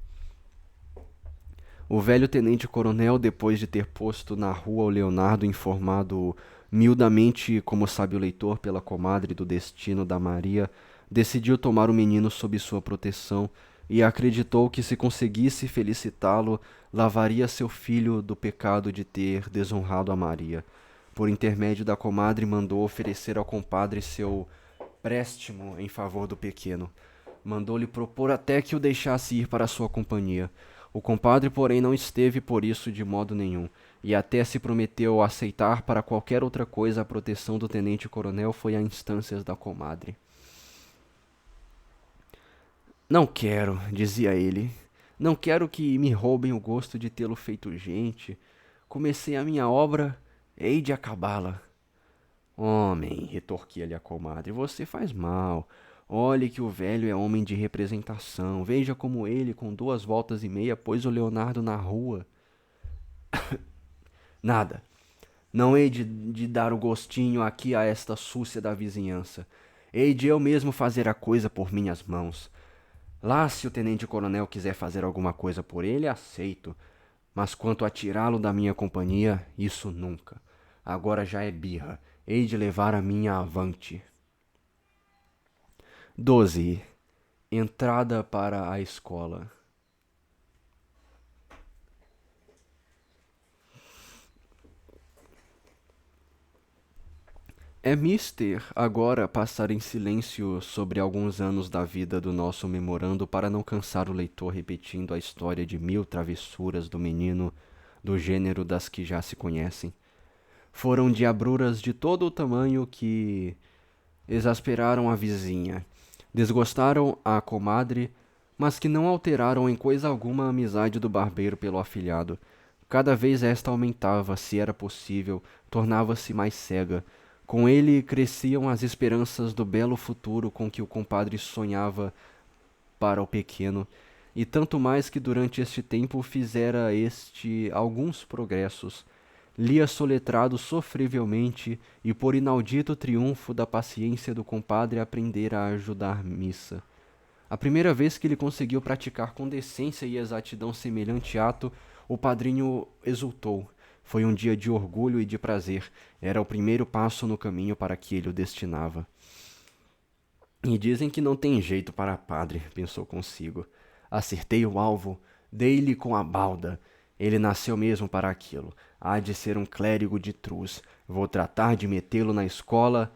O velho tenente-coronel, depois de ter posto na rua o Leonardo, informado miudamente, como sabe o leitor, pela comadre do destino da Maria, decidiu tomar o menino sob sua proteção e acreditou que, se conseguisse felicitá-lo, lavaria seu filho do pecado de ter desonrado a Maria. Por intermédio da comadre, mandou oferecer ao compadre seu préstimo em favor do pequeno. Mandou-lhe propor até que o deixasse ir para sua companhia. O compadre, porém, não esteve por isso de modo nenhum, e até se prometeu aceitar para qualquer outra coisa a proteção do tenente-coronel foi a instâncias da comadre. Não quero, dizia ele, não quero que me roubem o gosto de tê-lo feito gente. Comecei a minha obra, hei de acabá-la. Homem, retorquia-lhe a comadre, você faz mal. Olhe que o velho é homem de representação. Veja como ele, com 2 voltas e meia, pôs o Leonardo na rua. Nada. Não hei de dar o gostinho aqui a esta súcia da vizinhança. Hei de eu mesmo fazer a coisa por minhas mãos. Lá, se o tenente-coronel quiser fazer alguma coisa por ele, aceito. Mas quanto a tirá-lo da minha companhia, isso nunca. Agora já é birra. Hei de levar a minha avante. 12. Entrada para a escola. É mister agora passar em silêncio sobre alguns anos da vida do nosso memorando para não cansar o leitor repetindo a história de 1000 travessuras do menino do gênero das que já se conhecem. Foram diabruras de todo o tamanho que exasperaram a vizinha, desgostaram a comadre, mas que não alteraram em coisa alguma a amizade do barbeiro pelo afilhado. Cada vez esta aumentava, se era possível, tornava-se mais cega. Com ele cresciam as esperanças do belo futuro com que o compadre sonhava para o pequeno, e tanto mais que durante este tempo fizera este alguns progressos. Lia soletrado sofrivelmente e, por inaudito triunfo da paciência do compadre, aprendera a ajudar missa. A primeira vez que ele conseguiu praticar com decência e exatidão semelhante ato, o padrinho exultou. Foi um dia de orgulho e de prazer. Era o primeiro passo no caminho para que ele o destinava. E dizem que não tem jeito para padre, pensou consigo. Acertei o alvo, dei-lhe com a balda. Ele nasceu mesmo para aquilo. Há de ser um clérigo de truz. Vou tratar de metê-lo na escola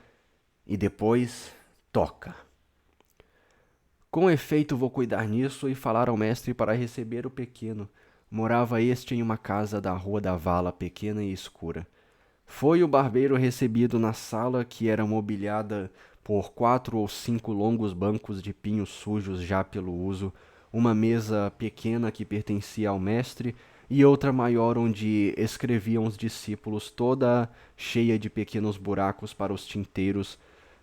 e depois toca. Com efeito, vou cuidar nisso e falar ao mestre para receber o pequeno. Morava este em uma casa da Rua da Vala, pequena e escura. Foi o barbeiro recebido na sala, que era mobiliada por 4 ou 5 longos bancos de pinhos sujos já pelo uso, uma mesa pequena que pertencia ao mestre e outra maior onde escreviam os discípulos, toda cheia de pequenos buracos para os tinteiros.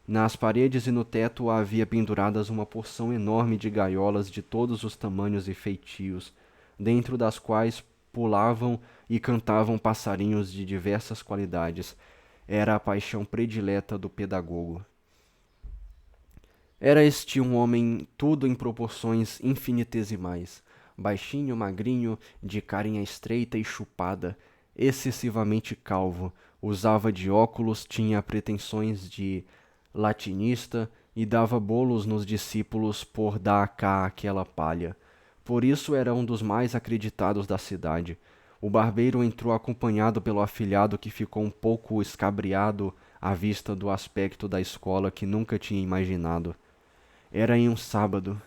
Nas paredes e no teto havia penduradas uma porção enorme de gaiolas de todos os tamanhos e feitios, dentro das quais pulavam e cantavam passarinhos de diversas qualidades. Era a paixão predileta do pedagogo. Era este um homem tudo em proporções infinitesimais, baixinho, magrinho, de carinha estreita e chupada, excessivamente calvo, usava de óculos, tinha pretensões de latinista e dava bolos nos discípulos por dar cá aquela palha. Por isso era um dos mais acreditados da cidade. O barbeiro entrou acompanhado pelo afilhado, que ficou um pouco escabriado à vista do aspecto da escola que nunca tinha imaginado. Era em um sábado.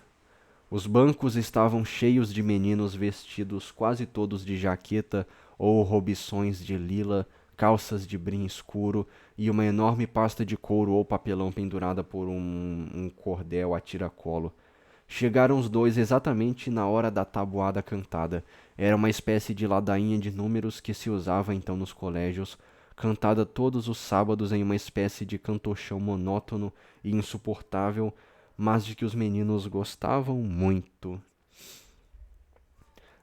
Os bancos estavam cheios de meninos vestidos quase todos de jaqueta ou robições de lila, calças de brim escuro e uma enorme pasta de couro ou papelão pendurada por um cordel a tiracolo. Chegaram os dois exatamente na hora da tabuada cantada. Era uma espécie de ladainha de números que se usava então nos colégios, cantada todos os sábados em uma espécie de cantochão monótono e insuportável, mas de que os meninos gostavam muito.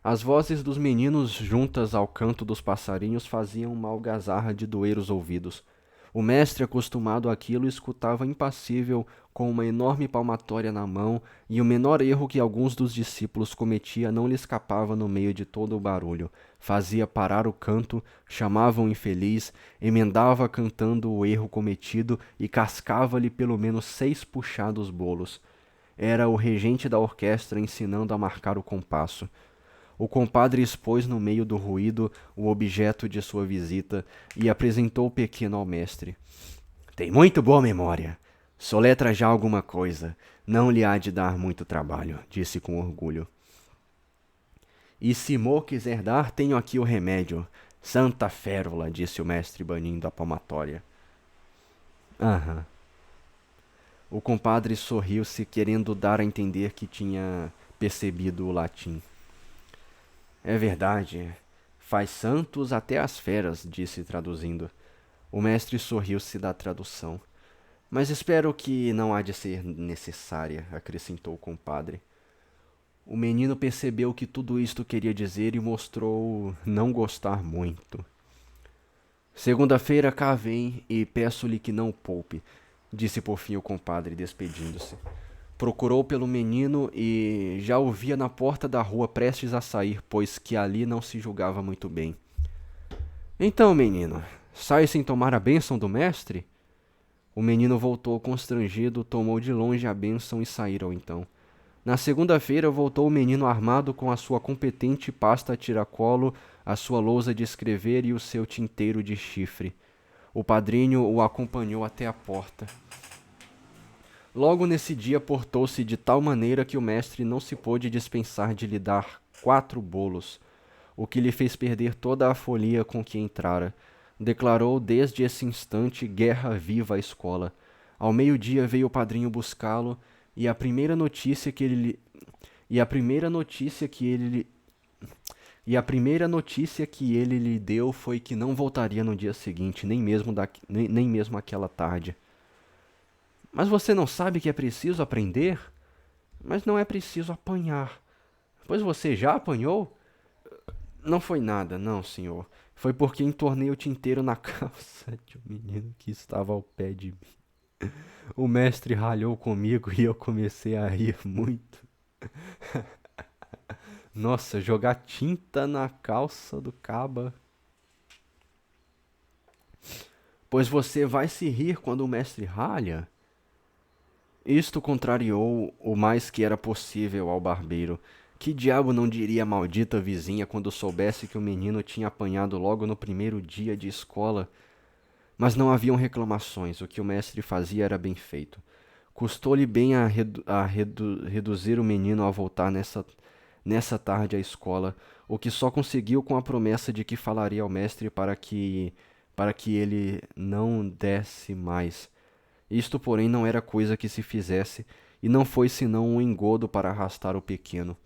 As vozes dos meninos juntas ao canto dos passarinhos faziam uma algazarra de doer os ouvidos. O mestre, acostumado àquilo, escutava impassível, com uma enorme palmatória na mão, e o menor erro que alguns dos discípulos cometia não lhe escapava no meio de todo o barulho. Fazia parar o canto, chamava o infeliz, emendava cantando o erro cometido e cascava-lhe pelo menos 6 puxados bolos. Era o regente da orquestra ensinando a marcar o compasso. O compadre expôs no meio do ruído o objeto de sua visita e apresentou o pequeno ao mestre. Tem muito boa memória. Soletra já alguma coisa. Não lhe há de dar muito trabalho, disse com orgulho. E se Mo quiser dar, tenho aqui o remédio. Santa Férula, disse o mestre banindo a palmatória. Aham. O compadre sorriu-se, querendo dar a entender que tinha percebido o latim. É verdade. Faz santos até as feras, disse traduzindo. O mestre sorriu-se da tradução. Mas espero que não há de ser necessária, acrescentou o compadre. O menino percebeu que tudo isto queria dizer e mostrou não gostar muito. Segunda-feira cá vem e peço-lhe que não o poupe, disse por fim o compadre, despedindo-se. Procurou pelo menino e já o via na porta da rua prestes a sair, pois que ali não se julgava muito bem. Então, menino, sai sem tomar a bênção do mestre? O menino voltou constrangido, tomou de longe a bênção e saíram então. Na segunda-feira voltou o menino armado com a sua competente pasta a tiracolo, a sua lousa de escrever e o seu tinteiro de chifre. O padrinho o acompanhou até a porta. Logo nesse dia portou-se de tal maneira que o mestre não se pôde dispensar de lhe dar 4 bolos, o que lhe fez perder toda a folia com que entrara. Declarou desde esse instante guerra viva à escola. Ao meio-dia veio o padrinho buscá-lo e a primeira notícia que ele lhe deu foi que não voltaria no dia seguinte, nem mesmo aquela tarde. Mas você não sabe que é preciso aprender? Mas não é preciso apanhar. Pois você já apanhou? Não foi nada, não, senhor. Foi porque entornei o tinteiro na calça de um menino que estava ao pé de mim. O mestre ralhou comigo e eu comecei a rir muito. Nossa, jogar tinta na calça do caba. Pois você vai se rir quando o mestre ralha? Isto contrariou o mais que era possível ao barbeiro. Que diabo não diria a maldita vizinha quando soubesse que o menino tinha apanhado logo no primeiro dia de escola? Mas não haviam reclamações, o que o mestre fazia era bem feito. Custou-lhe bem reduzir o menino a voltar nessa tarde à escola, o que só conseguiu com a promessa de que falaria ao mestre para que ele não desse mais. Isto, porém, não era coisa que se fizesse, e não foi senão um engodo para arrastar o pequeno.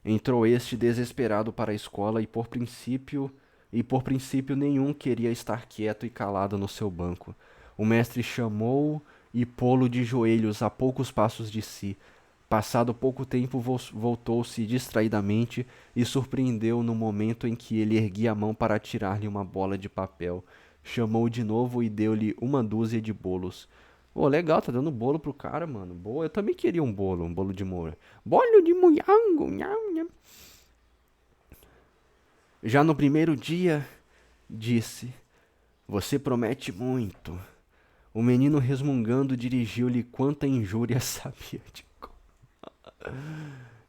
Entrou este desesperado para a escola e por princípio nenhum queria estar quieto e calado no seu banco. O mestre chamou-o e pô-lo de joelhos a poucos passos de si. Passado pouco tempo, voltou-se distraidamente e surpreendeu no momento em que ele erguia a mão para tirar-lhe uma bola de papel. Chamou de novo e deu-lhe uma dúzia de bolos. Ô, legal, tá dando bolo pro cara, mano. Boa, eu também queria um bolo de moura. Bolo de morango, nham, nham. Já no primeiro dia, disse: Você promete muito. O menino, resmungando, dirigiu-lhe quanta injúria sabia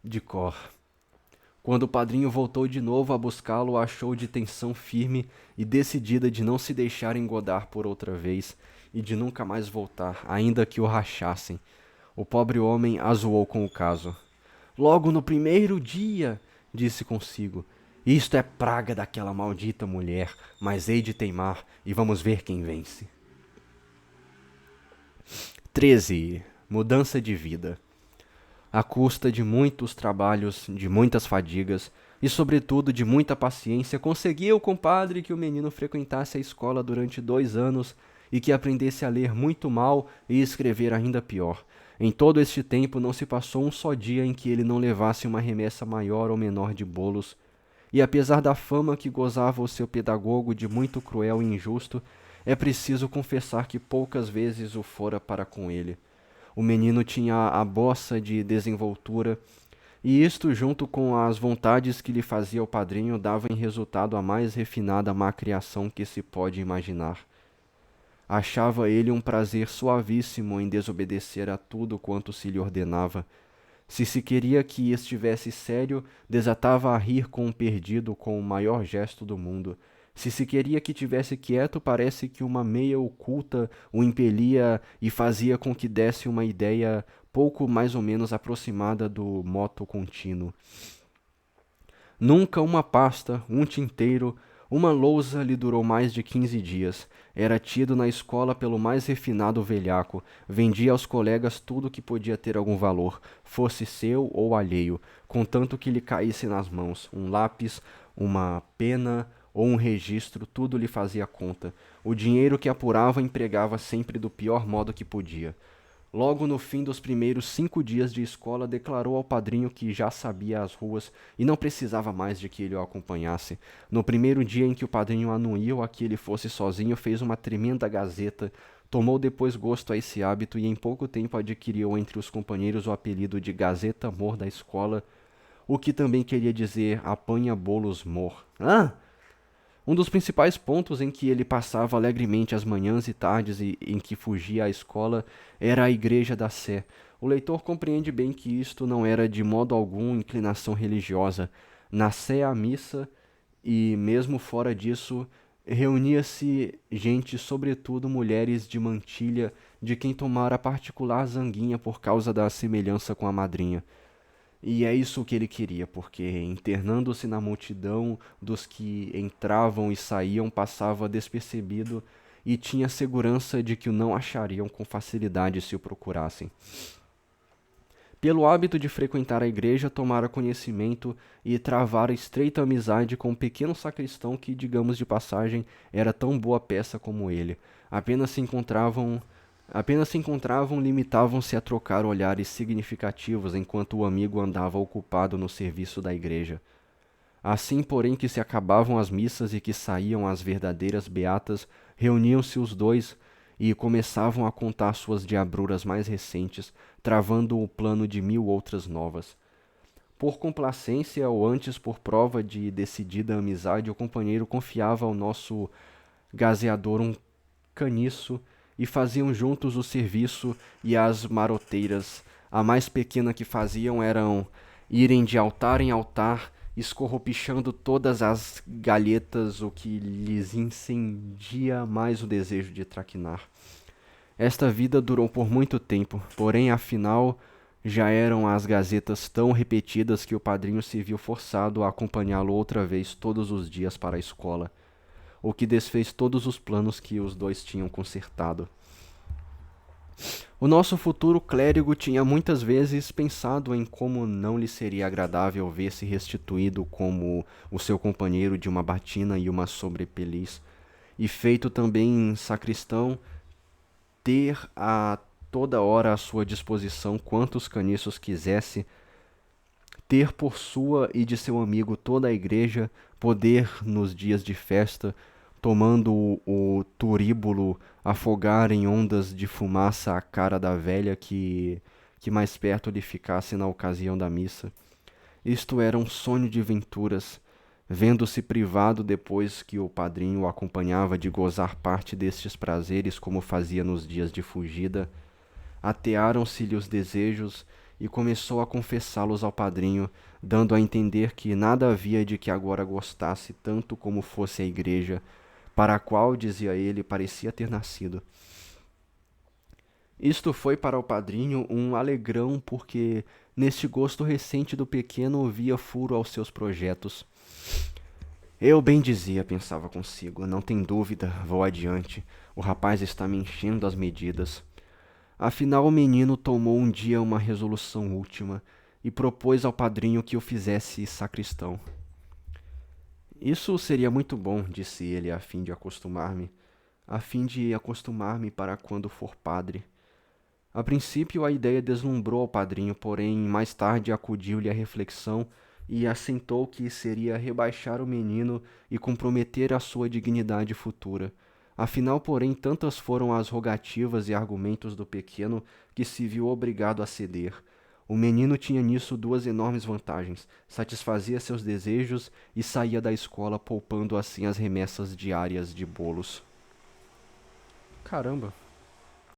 de cor. Quando o padrinho voltou de novo a buscá-lo, achou de tensão firme e decidida de não se deixar engodar por outra vez e de nunca mais voltar, ainda que o rachassem. O pobre homem azoou com o caso. Logo no primeiro dia, disse consigo, isto é praga daquela maldita mulher, mas hei de teimar e vamos ver quem vence. 13. Mudança de vida. À custa de muitos trabalhos, de muitas fadigas e, sobretudo, de muita paciência, conseguia o compadre que o menino frequentasse a escola durante 2 anos e que aprendesse a ler muito mal e escrever ainda pior. Em todo este tempo não se passou um só dia em que ele não levasse uma remessa maior ou menor de bolos, e apesar da fama que gozava o seu pedagogo de muito cruel e injusto, é preciso confessar que poucas vezes o fora para com ele. O menino tinha a bossa de desenvoltura, e isto, junto com as vontades que lhe fazia o padrinho, dava em resultado a mais refinada malcriação que se pode imaginar. Achava ele um prazer suavíssimo em desobedecer a tudo quanto se lhe ordenava. Se queria que estivesse sério, desatava a rir com o perdido com o maior gesto do mundo. Se queria que tivesse quieto, parece que uma meia oculta o impelia e fazia com que desse uma ideia pouco mais ou menos aproximada do moto contínuo. Nunca uma pasta, um tinteiro, uma lousa lhe durou mais de 15 dias. Era tido na escola pelo mais refinado velhaco. Vendia aos colegas tudo que podia ter algum valor, fosse seu ou alheio, contanto que lhe caísse nas mãos. Um lápis, uma pena ou um registro, tudo lhe fazia conta. O dinheiro que apurava empregava sempre do pior modo que podia. Logo no fim dos primeiros 5 dias de escola, declarou ao padrinho que já sabia as ruas e não precisava mais de que ele o acompanhasse. No primeiro dia em que o padrinho anuiu a que ele fosse sozinho, fez uma tremenda gazeta, tomou depois gosto a esse hábito e em pouco tempo adquiriu entre os companheiros o apelido de Gazeta Mor da escola, o que também queria dizer apanha-bolos mor. Um dos principais pontos em que ele passava alegremente as manhãs e tardes e em que fugia à escola era a Igreja da Sé. O leitor compreende bem que isto não era de modo algum inclinação religiosa. Na Sé a missa e, mesmo fora disso, reunia-se gente, sobretudo mulheres de mantilha, de quem tomara particular zanguinha por causa da semelhança com a madrinha. E é isso que ele queria, porque, internando-se na multidão dos que entravam e saíam, passava despercebido e tinha segurança de que o não achariam com facilidade se o procurassem. Pelo hábito de frequentar a igreja, tomara conhecimento e travara estreita amizade com um pequeno sacristão que, digamos de passagem, era tão boa peça como ele. Apenas se encontravam, limitavam-se a trocar olhares significativos enquanto o amigo andava ocupado no serviço da igreja. Assim, porém, que se acabavam as missas e que saíam as verdadeiras beatas, reuniam-se os dois e começavam a contar suas diabruras mais recentes, travando o plano de 1000 outras novas. Por complacência ou antes por prova de decidida amizade, o companheiro confiava ao nosso gazeador um caniço e faziam juntos o serviço e as maroteiras. A mais pequena que faziam eram irem de altar em altar, escorropichando todas as galhetas, o que lhes incendia mais o desejo de traquinar. Esta vida durou por muito tempo, porém, afinal, já eram as gazetas tão repetidas que o padrinho se viu forçado a acompanhá-lo outra vez todos os dias para a escola, o que desfez todos os planos que os dois tinham concertado. O nosso futuro clérigo tinha muitas vezes pensado em como não lhe seria agradável ver-se restituído como o seu companheiro de uma batina e uma sobrepeliz, e feito também sacristão, ter a toda hora à sua disposição quantos caniços quisesse, ter por sua e de seu amigo toda a igreja, poder nos dias de festa, tomando o turíbulo, afogar em ondas de fumaça a cara da velha que mais perto lhe ficasse na ocasião da missa. Isto era um sonho de venturas, vendo-se privado depois que o padrinho o acompanhava de gozar parte destes prazeres como fazia nos dias de fugida. Atearam-se-lhe os desejos e começou a confessá-los ao padrinho, dando a entender que nada havia de que agora gostasse tanto como fosse a igreja, para a qual, dizia ele, parecia ter nascido. Isto foi para o padrinho um alegrão, porque neste gosto recente do pequeno via furo aos seus projetos. Eu bem dizia, pensava consigo, não tem dúvida, vou adiante. O rapaz está me enchendo as medidas. Afinal, o menino tomou um dia uma resolução última e propôs ao padrinho que o fizesse sacristão. Isso seria muito bom, disse ele, a fim de acostumar-me para quando for padre. A princípio a ideia deslumbrou ao padrinho, porém mais tarde acudiu-lhe a reflexão e assentou que seria rebaixar o menino e comprometer a sua dignidade futura. Afinal, porém, tantas foram as rogativas e argumentos do pequeno que se viu obrigado a ceder. O menino tinha nisso duas enormes vantagens: satisfazia seus desejos e saía da escola poupando assim as remessas diárias de bolos. Caramba!